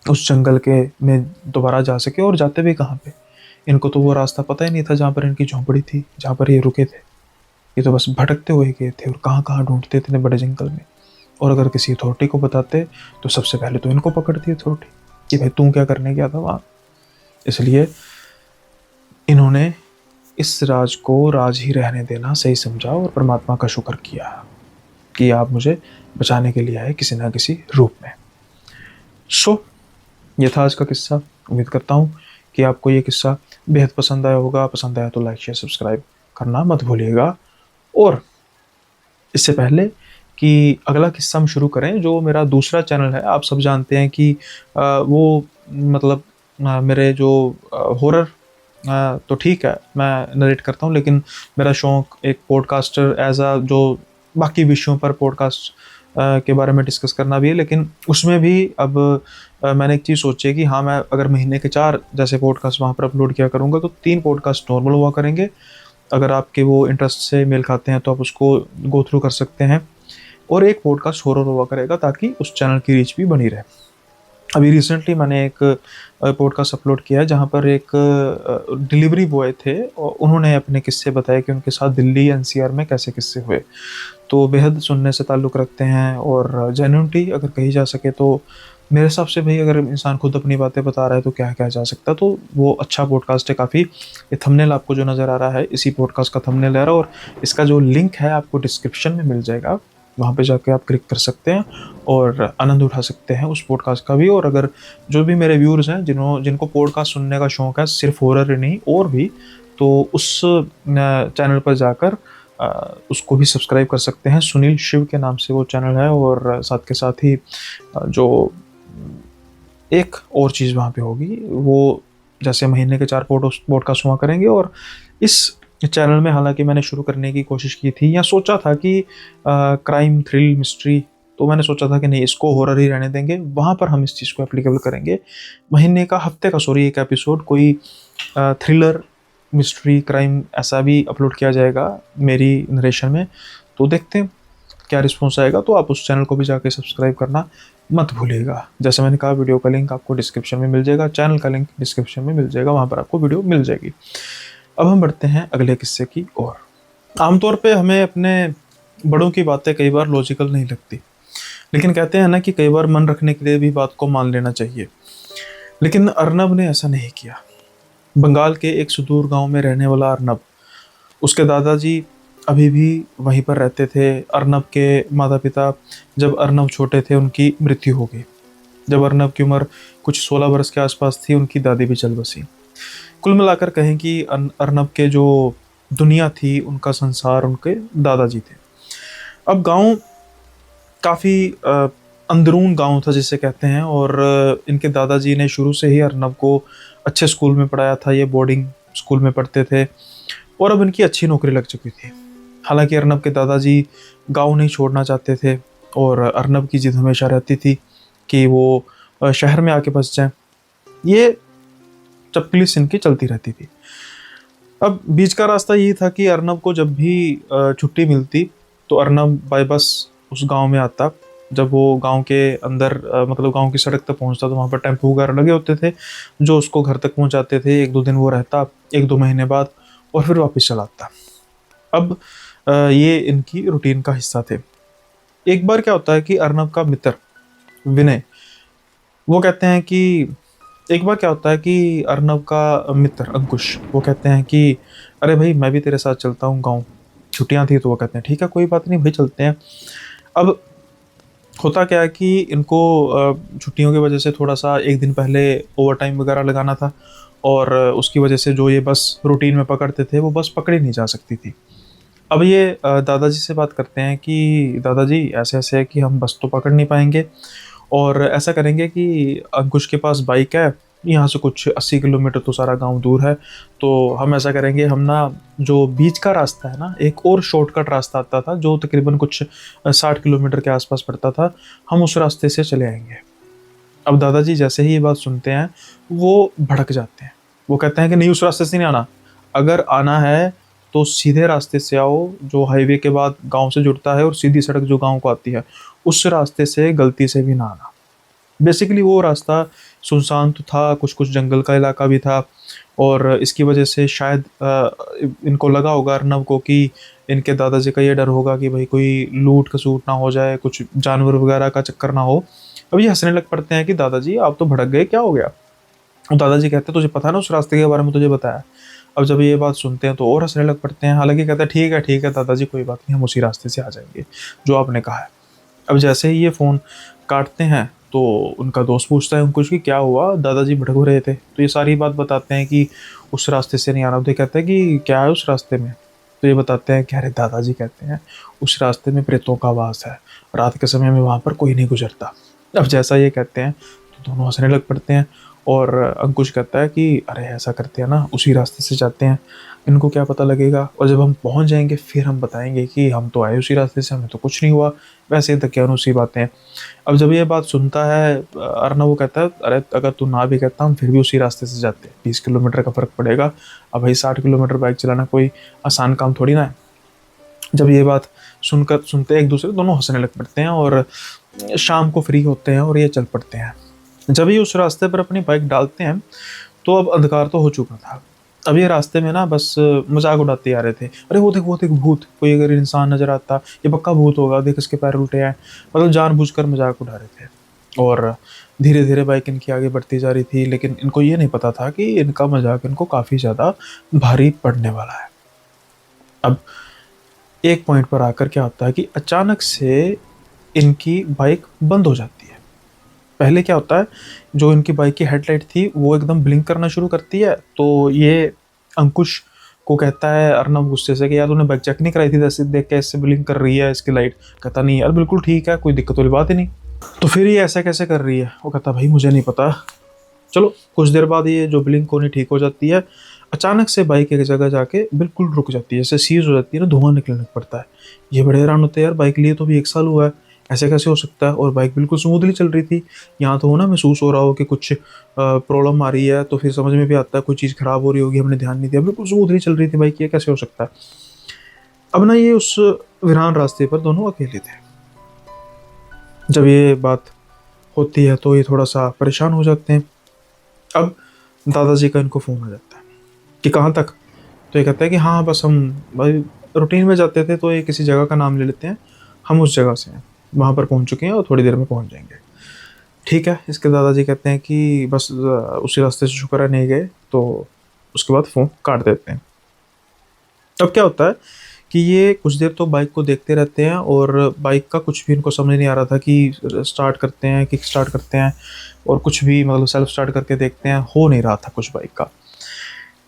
S1: उस जंगल के में दोबारा जा सके। और जाते भी कहाँ पे, इनको तो वो रास्ता पता ही नहीं था जहाँ पर इनकी झोंपड़ी थी, जहाँ पर ये रुके थे। ये तो बस भटकते हुए गए थे और कहाँ कहाँ ढूंढते थे इतने बड़े जंगल में। और अगर किसी अथॉरिटी को बताते तो सबसे पहले तो इनको पकड़ती अथॉरिटी कि भाई तू क्या करने गया था वहाँ। इसलिए इन्होंने इस राज को राज ही रहने देना सही समझा और परमात्मा का शुक्र किया कि आप मुझे बचाने के लिए आए किसी ना किसी रूप में। सो ये था आज का किस्सा। उम्मीद करता हूँ कि आपको ये किस्सा बेहद पसंद आया होगा। पसंद आया तो लाइक शेयर सब्सक्राइब करना मत भूलिएगा। और इससे पहले कि अगला किस्सा हम शुरू करें, जो मेरा दूसरा चैनल है, आप सब जानते हैं कि वो मतलब मेरे जो हॉरर तो ठीक है मैं नरेट करता हूँ, लेकिन मेरा शौक एक पॉडकास्टर एज आ जो बाकी विषयों पर पॉडकास्ट के बारे में डिस्कस करना भी है। लेकिन उसमें भी अब मैंने एक चीज़ सोची है कि हाँ, मैं अगर महीने के 4 जैसे पॉडकास्ट वहाँ पर अपलोड किया करूँगा तो 3 पॉडकास्ट नॉर्मल हुआ करेंगे। अगर आपके वो इंटरेस्ट से मेल खाते हैं तो आप उसको गो थ्रू कर सकते हैं, और एक पॉडकास्ट हॉरर हुआ करेगा ताकि उस चैनल की रीच भी बनी रहे। अभी रिसेंटली मैंने एक पॉडकास्ट अपलोड किया है जहाँ पर एक डिलीवरी बॉय थे और उन्होंने अपने किस्से बताए कि उनके साथ दिल्ली एनसीआर में कैसे किस्से हुए। तो बेहद सुनने से ताल्लुक़ रखते हैं और जेन्युइनिटी अगर कही जा सके तो मेरे हिसाब से भाई अगर इंसान खुद अपनी बातें बता रहा है तो क्या क्या जा सकता है। तो वो अच्छा पॉडकास्ट है काफ़ी। ये थंबनेल आपको जो नज़र आ रहा है इसी पॉडकास्ट का थंबनेल है, और इसका जो लिंक है आपको डिस्क्रिप्शन में मिल जाएगा। वहाँ पे जाके आप क्लिक कर सकते हैं और आनंद उठा सकते हैं उस पॉडकास्ट का भी। और अगर जो भी मेरे व्यूअर्स हैं जिनको पॉडकास्ट सुनने का शौक़ है, सिर्फ हॉरर ही नहीं और भी, तो उस चैनल पर जाकर उसको भी सब्सक्राइब कर सकते हैं। सुनील शिव के नाम से वो चैनल है। और साथ के साथ ही जो एक और चीज़ वहाँ पे होगी, वो जैसे महीने के 4 पॉडकास्ट हुआ करेंगे। और इस चैनल में हालांकि मैंने शुरू करने की कोशिश की थी या सोचा था कि क्राइम थ्रिल मिस्ट्री, तो मैंने सोचा था कि नहीं, इसको हॉरर ही रहने देंगे। वहाँ पर हम इस चीज़ को एप्लीकेबल करेंगे। महीने का हफ्ते का एक एपिसोड कोई थ्रिलर मिस्ट्री क्राइम ऐसा भी अपलोड किया जाएगा मेरी नरेशन में। तो देखते हैं क्या रिस्पॉन्स आएगा। तो आप उस चैनल को भी जाके सब्सक्राइब करना मत भूलिएगा। जैसे मैंने कहा, वीडियो का लिंक आपको डिस्क्रिप्शन में मिल जाएगा, चैनल का लिंक डिस्क्रिप्शन में मिल जाएगा, वहाँ पर आपको वीडियो मिल जाएगी। अब हम बढ़ते हैं अगले किस्से की ओर। आमतौर पे हमें अपने बड़ों की बातें कई बार लॉजिकल नहीं लगती, लेकिन कहते हैं ना कि कई बार मन रखने के लिए भी बात को मान लेना चाहिए। लेकिन अर्नब ने ऐसा नहीं किया। बंगाल के एक सुदूर गांव में रहने वाला अर्नब, उसके दादाजी अभी भी वहीं पर रहते थे। अर्नब के माता पिता जब अर्नब छोटे थे उनकी मृत्यु हो गई। जब अर्नब की उम्र कुछ 16 वर्ष के आसपास थी उनकी दादी भी चल बसी। कुल मिलाकर कहें कि अर्नब के जो दुनिया थी, उनका संसार उनके दादाजी थे। अब गांव काफ़ी अंदरून गांव था जिसे कहते हैं, और इनके दादाजी ने शुरू से ही अर्नब को अच्छे स्कूल में पढ़ाया था। ये बोर्डिंग स्कूल में पढ़ते थे और अब इनकी अच्छी नौकरी लग चुकी थी। हालांकि अर्नब के दादाजी गांव नहीं छोड़ना चाहते थे और अर्नब की जिद हमेशा रहती थी कि वो शहर में आके बस जाए। ये चपकली सिंह की चलती रहती थी। अब बीच का रास्ता यही था कि अर्नब को जब भी छुट्टी मिलती तो अर्नब बाय बस उस गांव में आता। जब वो गांव के अंदर मतलब गांव की सड़क तक पहुंचता तो वहां पर टेम्पो वगैरह लगे होते थे जो उसको घर तक पहुंचाते थे। 1-2 दिन वो रहता, 1-2 महीने बाद, और फिर वापस चला आता। अब ये इनकी रूटीन का हिस्सा थे। एक बार क्या होता है कि अर्नब का मित्र विनय, वो कहते हैं कि एक बार क्या होता है कि अर्नब का मित्र अंकुश वो कहते हैं कि अरे भाई मैं भी तेरे साथ चलता हूँ गाँव, छुट्टियां थी। तो वो कहते हैं ठीक है कोई बात नहीं भाई चलते हैं। अब होता क्या है कि इनको छुट्टियों की वजह से थोड़ा सा एक दिन पहले ओवर टाइम वगैरह लगाना था और उसकी वजह से जो ये बस रूटीन में पकड़ते थे वो बस पकड़ी नहीं जा सकती थी। अब ये दादाजी से बात करते हैं कि दादाजी ऐसे ऐसे है कि हम बस तो पकड़ नहीं पाएंगे, और ऐसा करेंगे कि अंकुश के पास बाइक है, यहाँ से कुछ 80 किलोमीटर तो सारा गांव दूर है, तो हम ऐसा करेंगे, हम ना जो बीच का रास्ता है ना, एक और शॉर्टकट रास्ता आता था जो तकरीबन कुछ 60 किलोमीटर के आसपास पड़ता था, हम उस रास्ते से चले आएंगे। अब दादाजी जैसे ही ये बात सुनते हैं वो भड़क जाते हैं। वो कहते हैं कि नहीं, उस रास्ते से नहीं आना, अगर आना है तो सीधे रास्ते से आओ जो हाईवे के बाद गांव से जुड़ता है और सीधी सड़क जो गांव को आती है, उस रास्ते से गलती से भी ना आना। बेसिकली वो रास्ता सुनसान तो था, कुछ कुछ जंगल का इलाका भी था, और इसकी वजह से शायद इनको लगा होगा अर्नब को कि इनके दादाजी का ये डर होगा कि भाई कोई लूट खसूट ना हो जाए, कुछ जानवर वगैरह का चक्कर ना हो। अब ये हंसने लग पड़ते हैं कि दादाजी आप तो भड़क गए, क्या हो गया। और दादाजी कहते हैं तुझे पता है ना उस रास्ते के बारे में, तुझे बताया। अब जब ये बात सुनते हैं तो और हंसने लग पड़ते हैं। हालांकि कहते हैं ठीक है दादाजी कोई बात नहीं, हम उसी रास्ते से आ जाएंगे जो आपने कहा है। अब जैसे ही ये फ़ोन काटते हैं तो उनका दोस्त पूछता है अंकुश कि क्या हुआ, दादाजी भड़क रहे थे। तो ये सारी बात बताते हैं कि उस रास्ते से नहीं आना। तो ये कहते हैं कि क्या है उस रास्ते में। तो ये बताते हैं कि अरे दादाजी कहते हैं उस रास्ते में प्रेतों का वास है, रात के समय में वहाँ पर कोई नहीं गुजरता। अब जैसा ये कहते हैं तो दोनों हंसने लग पड़ते हैं, और अंकुश कहता है कि अरे ऐसा करते हैं ना, उसी रास्ते से जाते हैं, इनको क्या पता लगेगा, और जब हम पहुंच जाएंगे फिर हम बताएंगे कि हम तो आए उसी रास्ते से, हमें तो कुछ नहीं हुआ, वैसे तो क्या उसी बातें। अब जब ये बात सुनता है अर्नब, वो कहता है अरे अगर तू ना भी कहता हम फिर भी उसी रास्ते से जाते, 20 किलोमीटर का फ़र्क पड़ेगा। अब भाई 60 किलोमीटर बाइक चलाना कोई आसान काम थोड़ी ना है। जब ये बात सुनते एक दूसरे दोनों हंसने लग पड़ते हैं और शाम को फ्री होते हैं और ये चल पड़ते हैं। जब ये उस रास्ते पर अपनी बाइक डालते हैं तो अब अंधकार तो हो चुका था। अब ये रास्ते में ना बस मजाक उड़ाते आ रहे थे, अरे वो देख भूत, कोई अगर इंसान नजर आता ये पक्का भूत होगा, देख इसके पैर उल्टे हैं, मतलब जानबूझकर मजाक उड़ा रहे थे। और धीरे धीरे बाइक इनकी आगे बढ़ती जा रही थी, लेकिन इनको ये नहीं पता था कि इनका मजाक इनको काफ़ी ज़्यादा भारी पड़ने वाला है। अब एक पॉइंट पर आकर क्या होता है कि अचानक से इनकी बाइक बंद हो जाती है। पहले क्या होता है, जो इनकी बाइक की हेडलाइट थी वो एकदम ब्लिंक करना शुरू करती है। तो ये अंकुश को कहता है अर्नब गुस्से से कि यार तूने बाइक चेक नहीं कराई थी, जैसे देख के ऐसे ब्लिंक कर रही है इसकी लाइट। कहता नहीं यार बिल्कुल ठीक है, कोई दिक्कत वाली बात ही नहीं। तो फिर ये ऐसा कैसे कर रही है। वो कहता भाई मुझे नहीं पता। चलो कुछ देर बाद ये जो ब्लिंक होनी ठीक हो जाती है, अचानक से बाइक एक जगह जाके बिल्कुल रुक जाती है, जैसे सीज हो जाती है ना, धुआं निकलने लग पड़ता है। ये बड़े हैरान होते हैं, यार बाइक लिए तो भी 1 साल हुआ है, ऐसे कैसे हो सकता है। और बाइक बिल्कुल स्मूथली चल रही थी। यहाँ तो ना महसूस हो रहा हो कि कुछ प्रॉब्लम आ रही है, तो फिर समझ में भी आता है कोई चीज़ खराब हो रही होगी, हमने ध्यान नहीं दिया, बिल्कुल स्मूथली चल रही थी बाइक, ये कैसे हो सकता है। अब ना ये उस वीरान रास्ते पर दोनों अकेले थे। जब ये बात होती है तो ये थोड़ा सा परेशान हो जाते हैं। अब दादाजी का इनको फ़ोन आ जाता है कि कहाँ तक। तो ये कहता है कि हाँ बस हम भाई रूटीन में जाते थे, तो ये किसी जगह का नाम ले लेते हैं, हम उस जगह से हैं, वहाँ पर पहुँच चुके हैं और थोड़ी देर में पहुँच जाएंगे। ठीक है। इसके दादाजी कहते हैं कि बस उसी रास्ते से शुक्र है नहीं गए, तो उसके बाद फ़ोन काट देते हैं। अब क्या होता है कि ये कुछ देर तो बाइक को देखते रहते हैं और बाइक का कुछ भी इनको समझ नहीं आ रहा था कि स्टार्ट करते हैं, किक स्टार्ट करते हैं, और कुछ भी मतलब सेल्फ स्टार्ट करके देखते हैं, हो नहीं रहा था कुछ बाइक का।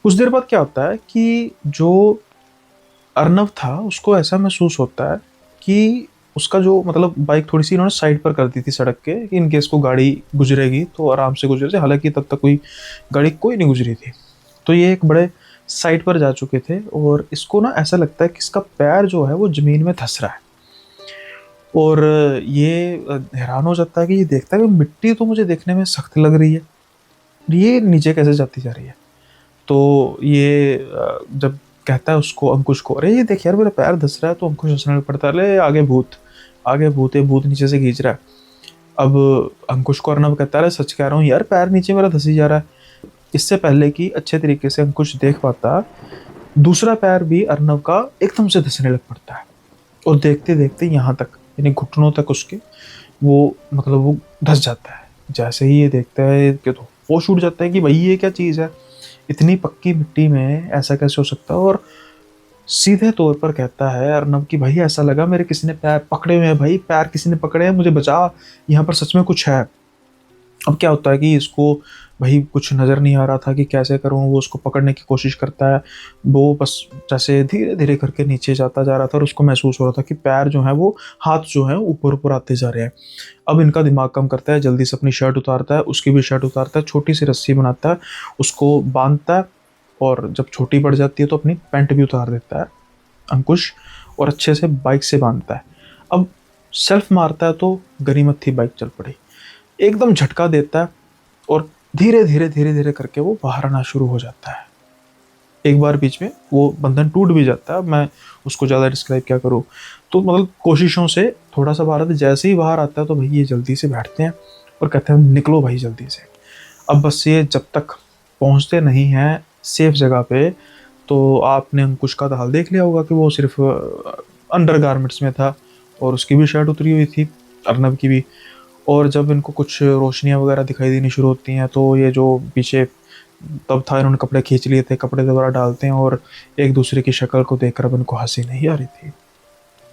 S1: कुछ देर बाद क्या होता है कि जो अर्नब था उसको ऐसा महसूस होता है कि उसका जो मतलब बाइक थोड़ी सी इन्होंने साइड पर कर दी थी सड़क के, कि इन केस को गाड़ी गुजरेगी तो आराम से गुजरे। हालांकि तब तक कोई गाड़ी कोई नहीं गुजरी थी। तो ये एक बड़े साइड पर जा चुके थे और इसको ना ऐसा लगता है कि इसका पैर जो है वो ज़मीन में धँस रहा है। और ये हैरान हो जाता है कि ये देखता है कि मिट्टी तो मुझे देखने में सख्त लग रही है, ये नीचे कैसे जाती जा रही है। तो ये जब कहता है उसको, अंकुश को, अरे ये देख यार मेरा पैर धस रहा है, तो अंकुश हंसने लग पड़ता है, अरे आगे भूत, आगे भूत है, भूत नीचे से खींच रहा है। अब अंकुश को अर्नब कहता है, अरे सच कह रहा हूँ यार, पैर नीचे मेरा धसी जा रहा है। इससे पहले कि अच्छे तरीके से अंकुश देख पाता, दूसरा पैर भी अर्नब का एकदम से धसने लग पड़ता है और देखते देखते यहाँ तक, यानी घुटनों तक उसके वो मतलब वो धस जाता है। जैसे ही ये देखता है कि तो वो छूट जाता है कि भाई ये क्या चीज़ है, इतनी पक्की मिट्टी में ऐसा कैसे हो सकता है। और सीधे तौर पर कहता है अर्नब कि भाई ऐसा लगा मेरे किसी ने पैर पकड़े हुए हैं, भाई पैर किसी ने पकड़े हैं, मुझे बचा, यहाँ पर सच में कुछ है। अब क्या होता है कि इसको भाई कुछ नज़र नहीं आ रहा था कि कैसे करूँ, वो उसको पकड़ने की कोशिश करता है, वो बस जैसे धीरे धीरे करके नीचे जाता जा रहा था और उसको महसूस हो रहा था कि पैर जो हैं वो, हाथ जो हैं ऊपर ऊपर आते जा रहे हैं। अब इनका दिमाग काम करता है, जल्दी से अपनी शर्ट उतारता है, उसकी भी शर्ट उतारता है, छोटी सी रस्सी बनाता है, उसको बांधता है और जब छोटी पड़ जाती है तो अपनी पैंट भी उतार देता है अंकुश और अच्छे से बाइक से बांधता है। अब सेल्फ मारता है तो गनीमत थी, बाइक चल पड़ी, एकदम झटका देता है और धीरे धीरे धीरे धीरे करके वो बाहर आना शुरू हो जाता है। एक बार बीच में वो बंधन टूट भी जाता है, मैं उसको ज़्यादा डिस्क्राइब क्या करूँ, तो मतलब कोशिशों से थोड़ा सा बाहर आता है। जैसे ही बाहर आता है तो भाई ये जल्दी से बैठते हैं और कहते हैं निकलो भाई जल्दी से। अब बस ये जब तक पहुँचते नहीं हैं सेफ जगह पे, तो आपने अंकुश का तो हाल देख लिया होगा कि वो सिर्फ अंडर गारमेंट्स में था और उसकी भी शर्ट उतरी हुई थी, अर्नब की भी। और जब इनको कुछ रोशनियाँ वगैरह दिखाई देनी शुरू होती हैं तो ये जो पीछे तब था इन्होंने कपड़े खींच लिए थे, कपड़े दोबारा डालते हैं और एक दूसरे की शक्ल को देखकर अब इनको हंसी नहीं आ रही थी,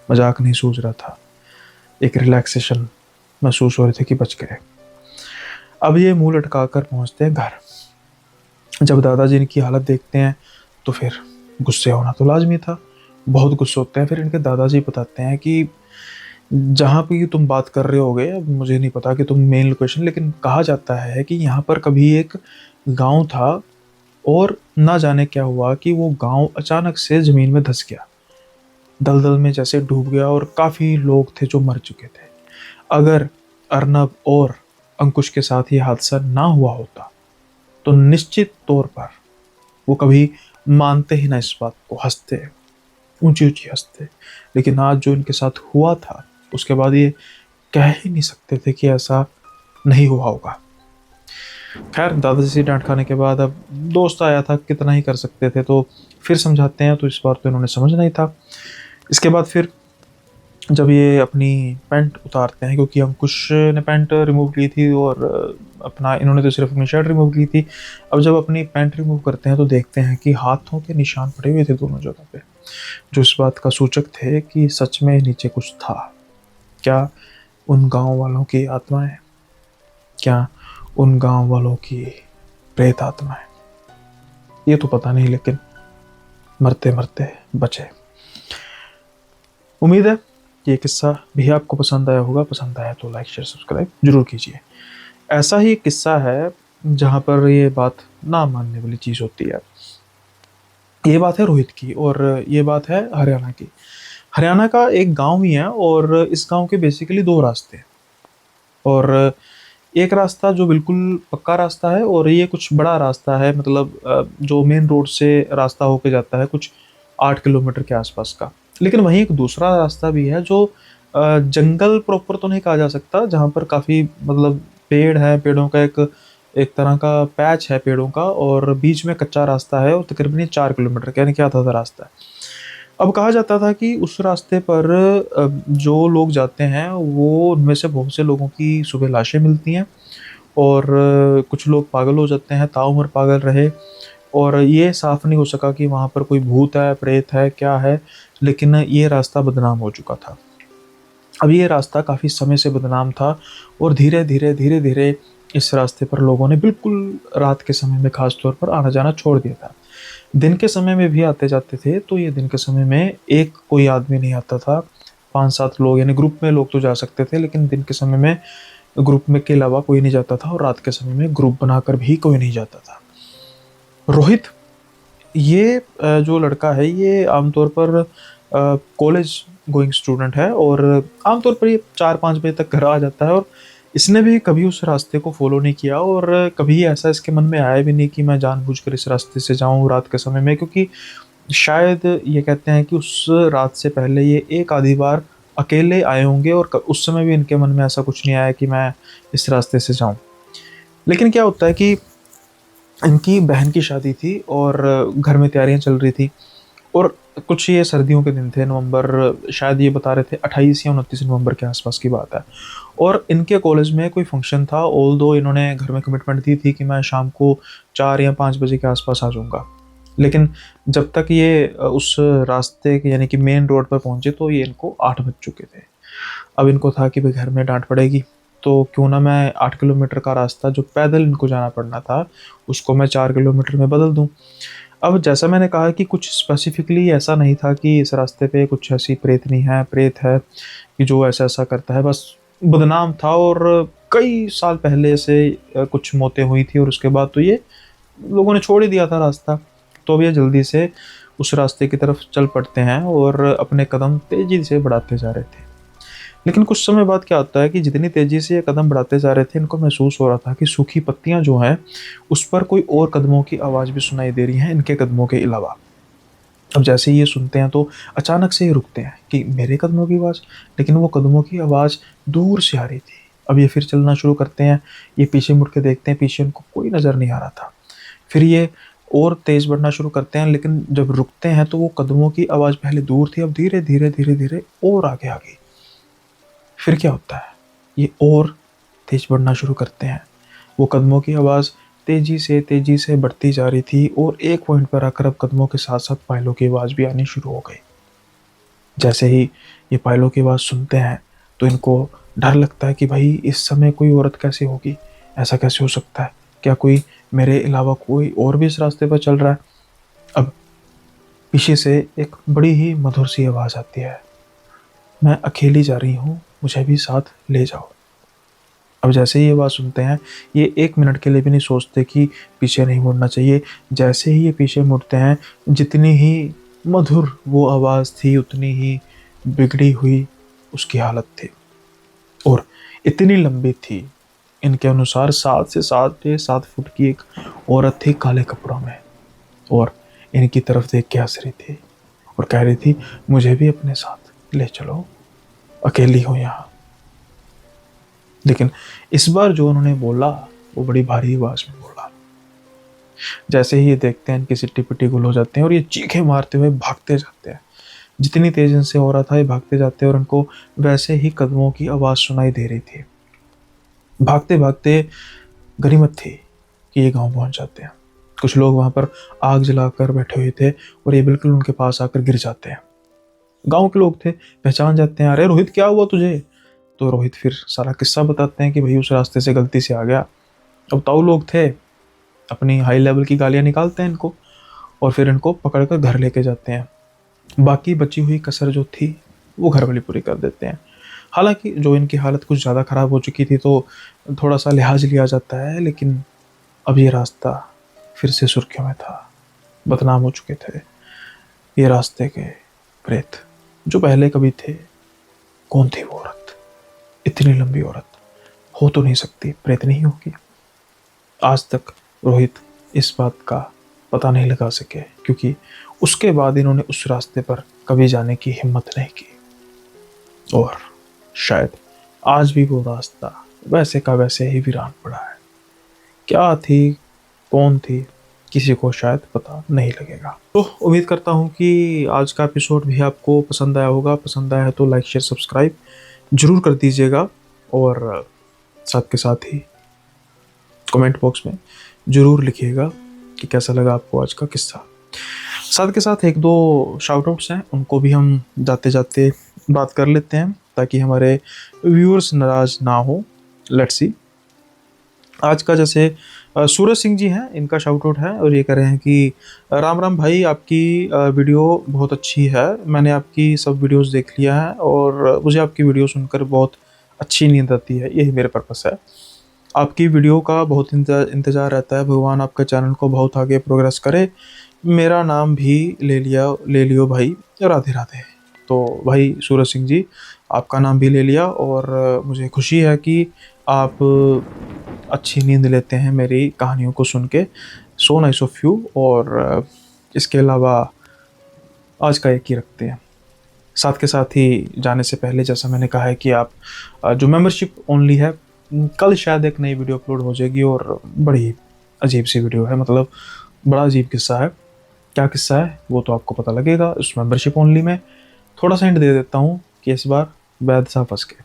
S1: मजाक नहीं सूझ रहा था, एक रिलैक्सेशन महसूस हो रही थी कि बच गए। अब ये मुंह लटका कर पहुँचते हैं घर। जब दादाजी इनकी हालत देखते हैं तो फिर गुस्से होना तो लाजमी था, बहुत गुस्से होते हैं। फिर इनके दादाजी बताते हैं कि जहाँ पे तुम बात कर रहे होगे, अब मुझे नहीं पता कि तुम मेन लोकेशन, लेकिन कहा जाता है कि यहाँ पर कभी एक गांव था और ना जाने क्या हुआ कि वो गांव अचानक से ज़मीन में धंस गया, दलदल में जैसे डूब गया और काफ़ी लोग थे जो मर चुके थे। अगर अर्नब और अंकुश के साथ ये हादसा ना हुआ होता तो निश्चित तौर पर वो कभी मानते ही ना इस बात को, हंसते, ऊंची ऊंची हंसते। लेकिन आज जो इनके साथ हुआ था उसके बाद ये कह ही नहीं सकते थे कि ऐसा नहीं हुआ होगा। खैर दादाजी से डांट खाने के बाद अब दोस्त आया था, कितना ही कर सकते थे, तो फिर समझाते हैं, तो इस बार तो इन्होंने समझना ही था। इसके बाद फिर जब ये अपनी पैंट उतारते हैं, क्योंकि अंकुश ने पैंट रिमूव की थी और अपना इन्होंने तो सिर्फ अपनी शर्ट रिमूव की थी। अब जब अपनी पैंट रिमूव करते हैं तो देखते हैं कि हाथों के निशान पड़े हुए थे दोनों जगह पे, जो इस बात का सूचक थे कि सच में नीचे कुछ था। क्या उन गांव वालों की आत्माएं, क्या उन गांव वालों की प्रेत आत्माएं, ये तो पता नहीं, लेकिन मरते मरते बचे। उम्मीद है ये किस्सा भी आपको पसंद आया होगा, पसंद आया तो लाइक शेयर सब्सक्राइब जरूर कीजिए। ऐसा ही एक किस्सा है जहाँ पर ये बात ना मानने वाली चीज़ होती है। ये बात है रोहित की और ये बात है हरियाणा की। हरियाणा का एक गांव ही है और इस गांव के बेसिकली दो रास्ते हैं, और एक रास्ता जो बिल्कुल पक्का रास्ता है और ये कुछ बड़ा रास्ता है, मतलब जो मेन रोड से रास्ता होके जाता है कुछ 8 किलोमीटर के आसपास का। लेकिन वहीं एक दूसरा रास्ता भी है जो जंगल प्रॉपर तो नहीं कहा जा सकता, जहाँ पर काफ़ी मतलब पेड़ है, पेड़ों का एक एक तरह का पैच है पेड़ों का, और बीच में कच्चा रास्ता है और तकरीबन ये 4 किलोमीटर का, यानी क्या था रास्ता है। अब कहा जाता था कि उस रास्ते पर जो लोग जाते हैं वो उनमें से बहुत से लोगों की सुबह लाशें मिलती हैं और कुछ लोग पागल हो जाते हैं, ताउम्र पागल रहे। और ये साफ नहीं हो सका कि वहाँ पर कोई भूत है, प्रेत है, क्या है, लेकिन ये रास्ता बदनाम हो चुका था। अब ये रास्ता काफ़ी समय से बदनाम था और धीरे धीरे धीरे धीरे इस रास्ते पर लोगों ने बिल्कुल रात के समय में खास तौर पर आना जाना छोड़ दिया था। दिन के समय में भी आते जाते थे, तो ये दिन के समय में एक कोई आदमी नहीं आता था, 5-7 लोग, यानी ग्रुप में लोग तो जा सकते थे, लेकिन दिन के समय में ग्रुप में के अलावा कोई नहीं जाता था और रात के समय में ग्रुप बनाकर भी कोई नहीं जाता था। रोहित ये जो लड़का है ये आमतौर पर कॉलेज गोइंग स्टूडेंट है और आमतौर पर ये 4-5 बजे तक घर आ जाता है और इसने भी कभी उस रास्ते को फॉलो नहीं किया और कभी ऐसा इसके मन में आया भी नहीं कि मैं जानबूझकर इस रास्ते से जाऊं रात के समय में, क्योंकि शायद ये कहते हैं कि उस रात से पहले ये एक आधी बार अकेले आए होंगे और उस समय भी इनके मन में ऐसा कुछ नहीं आया कि मैं इस रास्ते से जाऊं। लेकिन क्या होता है कि इनकी बहन की शादी थी और घर में तैयारियां चल रही थी और कुछ ये सर्दियों के दिन थे, नवंबर, शायद ये बता रहे थे 28 या 29 नवंबर के आसपास की बात है। और इनके कॉलेज में कोई फंक्शन था, ऑल दो इन्होंने घर में कमिटमेंट दी थी कि मैं शाम को 4 या 5 बजे के आसपास आ जाऊँगा। लेकिन जब तक ये उस रास्ते के यानी कि मेन रोड पर पहुंचे तो ये इनको 8 बज चुके थे। अब इनको था कि भाई घर में डांट पड़ेगी, तो क्यों ना मैं 8 किलोमीटर का रास्ता जो पैदल इनको जाना पड़ना था उसको मैं 4 किलोमीटर में बदल दूं। अब जैसा मैंने कहा कि कुछ स्पेसिफिकली ऐसा नहीं था कि इस रास्ते पे कुछ ऐसी प्रेतनी है, प्रेत है कि जो ऐसा ऐसा करता है, बस बदनाम था और कई साल पहले से कुछ मौतें हुई थी और उसके बाद तो ये लोगों ने छोड़ ही दिया था रास्ता। तो अब ये जल्दी से उस रास्ते की तरफ चल पड़ते हैं और अपने कदम तेजी से बढ़ाते जा रहे थे। लेकिन कुछ समय बाद क्या होता है कि जितनी तेजी से ये कदम बढ़ाते जा रहे थे इनको महसूस हो रहा था कि सूखी पत्तियां जो हैं उस पर कोई और कदमों की आवाज़ भी सुनाई दे रही है इनके कदमों के अलावा। अब जैसे ही ये सुनते हैं तो अचानक से ये रुकते हैं कि मेरे कदमों की आवाज़, लेकिन वो कदमों की आवाज़ दूर से आ रही थी। अब ये फिर चलना शुरू करते हैं, ये पीछे मुड़ के देखते हैं, पीछे उनको कोई नज़र नहीं आ रहा था। फिर ये और तेज़ बढ़ना शुरू करते हैं, लेकिन जब रुकते हैं तो वो कदमों की आवाज़ पहले दूर थी, अब धीरे धीरे धीरे धीरे और आगे आ गई। फिर क्या होता है, ये और तेज बढ़ना शुरू करते हैं। वो कदमों की आवाज़ तेजी से बढ़ती जा रही थी और एक पॉइंट पर आकर अब कदमों के साथ साथ पायलों की आवाज़ भी आनी शुरू हो गई। जैसे ही ये पायलों की आवाज़ सुनते हैं तो इनको डर लगता है कि भाई इस समय कोई औरत कैसे होगी, ऐसा कैसे हो सकता है, क्या कोई मेरे अलावा कोई और भी इस रास्ते पर चल रहा है। अब पीछे से एक बड़ी ही मधुर सी आवाज़ आती है, मैं अकेली जा रही हूँ, मुझे भी साथ ले जाओ। अब जैसे ही ये बात सुनते हैं ये 1 मिनट के लिए भी नहीं सोचते कि पीछे नहीं मुड़ना चाहिए। जैसे ही ये पीछे मुड़ते हैं जितनी ही मधुर वो आवाज़ थी उतनी ही बिगड़ी हुई उसकी हालत थी और इतनी लंबी थी। इनके अनुसार 7 फुट की एक औरत थी काले कपड़ों में और इनकी तरफ देख के हंस रही थी और कह रही थी मुझे भी अपने साथ ले चलो, अकेली हूँ यहाँ। लेकिन इस बार जो उन्होंने बोला वो बड़ी भारी आवाज में बोला। जैसे ही ये देखते हैं इनकी सिट्टी पिट्टी गुल हो जाते हैं और ये चीखें मारते हुए भागते जाते हैं। जितनी तेज इनसे हो रहा था ये भागते जाते हैं और उनको वैसे ही कदमों की आवाज़ सुनाई दे रही थी। भागते भागते गनीमत थी कि ये गांव पहुंच जाते हैं। कुछ लोग वहां पर आग जलाकर बैठे हुए थे और ये बिल्कुल उनके पास आकर गिर जाते हैं। गांव के लोग थे, पहचान जाते हैं, अरे रोहित क्या हुआ तुझे। तो रोहित फिर सारा किस्सा बताते हैं कि भाई उस रास्ते से गलती से आ गया। अब ताऊ लोग थे, अपनी हाई लेवल की गालियां निकालते हैं इनको और फिर इनको पकड़कर घर लेके जाते हैं। बाकी बची हुई कसर जो थी वो घर वाली पूरी कर देते हैं। हालांकि जो इनकी हालत कुछ ज़्यादा ख़राब हो चुकी थी तो थोड़ा सा लिहाज लिया जाता है, लेकिन अब ये रास्ता फिर से सुर्खियों में था। बदनाम हो चुके थे ये रास्ते के प्रेत जो पहले कभी थे। कौन थी वो औरत, इतनी लंबी औरत हो तो नहीं सकती, प्रेत नहीं होगी। आज तक रोहित इस बात का पता नहीं लगा सके क्योंकि उसके बाद इन्होंने उस रास्ते पर कभी जाने की हिम्मत नहीं की और शायद आज भी वो रास्ता वैसे का वैसे ही वीरान पड़ा है। क्या थी, कौन थी, किसी को शायद पता नहीं लगेगा। तो उम्मीद करता हूँ कि आज का एपिसोड भी आपको पसंद आया होगा। पसंद आया है तो लाइक शेयर सब्सक्राइब जरूर कर दीजिएगा और साथ के साथ ही कमेंट बॉक्स में ज़रूर लिखिएगा कि कैसा लगा आपको आज का किस्सा। साथ के साथ 1-2 शाउट आउट्स हैं, उनको भी हम जाते जाते बात कर लेते हैं ताकि हमारे व्यूअर्स नाराज ना हो। Let's see. आज का जैसे सूरज सिंह जी हैं, इनका शाउट आउट है और ये कह रहे हैं कि राम राम भाई, आपकी वीडियो बहुत अच्छी है। मैंने आपकी सब वीडियोस देख लिया है और मुझे आपकी वीडियो सुनकर बहुत अच्छी नींद आती है, यही मेरे पर्पस है। आपकी वीडियो का बहुत इंतज़ार रहता है। भगवान आपके चैनल को बहुत आगे प्रोग्रेस करे, मेरा नाम भी ले लियो भाई, राधे राधे। तो भाई सूरज सिंह जी, आपका नाम भी ले लिया, और मुझे खुशी है कि आप अच्छी नींद लेते हैं मेरी कहानियों को सुन के। So nice of you. और इसके अलावा आज का एक ही रखते हैं। साथ के साथ ही जाने से पहले, जैसा मैंने कहा है कि आप जो मेंबरशिप ओनली है, कल शायद एक नई वीडियो अपलोड हो जाएगी, और बड़ी अजीब सी वीडियो है, मतलब बड़ा अजीब किस्सा है। क्या किस्सा है वो तो आपको पता लगेगा उस मेंबरशिप ओनली में। थोड़ा सा हिंट दे देता हूँ कि इस बार वैद साहब फंस गए।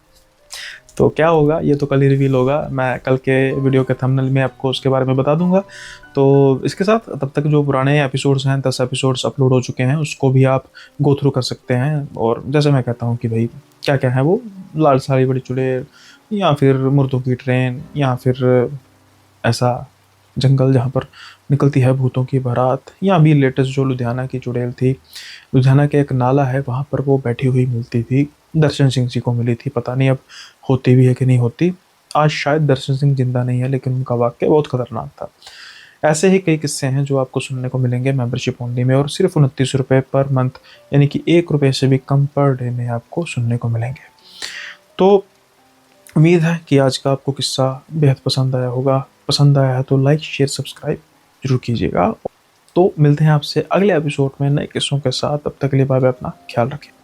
S1: तो क्या होगा ये तो कल ही रिवील होगा, मैं कल के वीडियो के थंबनेल में आपको उसके बारे में बता दूंगा। तो इसके साथ तब तक जो पुराने एपिसोड्स हैं, 10 एपिसोड्स अपलोड हो चुके हैं, उसको भी आप गो थ्रू कर सकते हैं। और जैसे मैं कहता हूँ कि भाई क्या क्या है वो, लाल साड़ी बड़ी चुड़ैल, या फिर मुर्दों की ट्रेन, या फिर ऐसा जंगल जहाँ पर निकलती है भूतों की बारात, या अभी लेटेस्ट जो लुधियाना की चुड़ैल थी, लुधियाना के एक नाला है वहाँ पर वो बैठी हुई मिलती थी, दर्शन सिंह जी को मिली थी। पता नहीं अब होती भी है कि नहीं होती। आज शायद दर्शन सिंह जिंदा नहीं है, लेकिन उनका वाक्य बहुत खतरनाक था। ऐसे ही कई किस्से हैं जो आपको सुनने को मिलेंगे मेंबरशिप ओनली में, और सिर्फ 29 रुपये पर मंथ, यानी कि 1 रुपये से भी कम पर डे में आपको सुनने को मिलेंगे। तो उम्मीद है कि आज का आपको किस्सा बेहद पसंद आया होगा। पसंद आया है तो लाइक शेयर सब्सक्राइब जरूर कीजिएगा। तो मिलते हैं आपसे अगले एपिसोड में नए किस्सों के साथ। तब तक के लिए बाय बाय, अपना ख्याल रखें।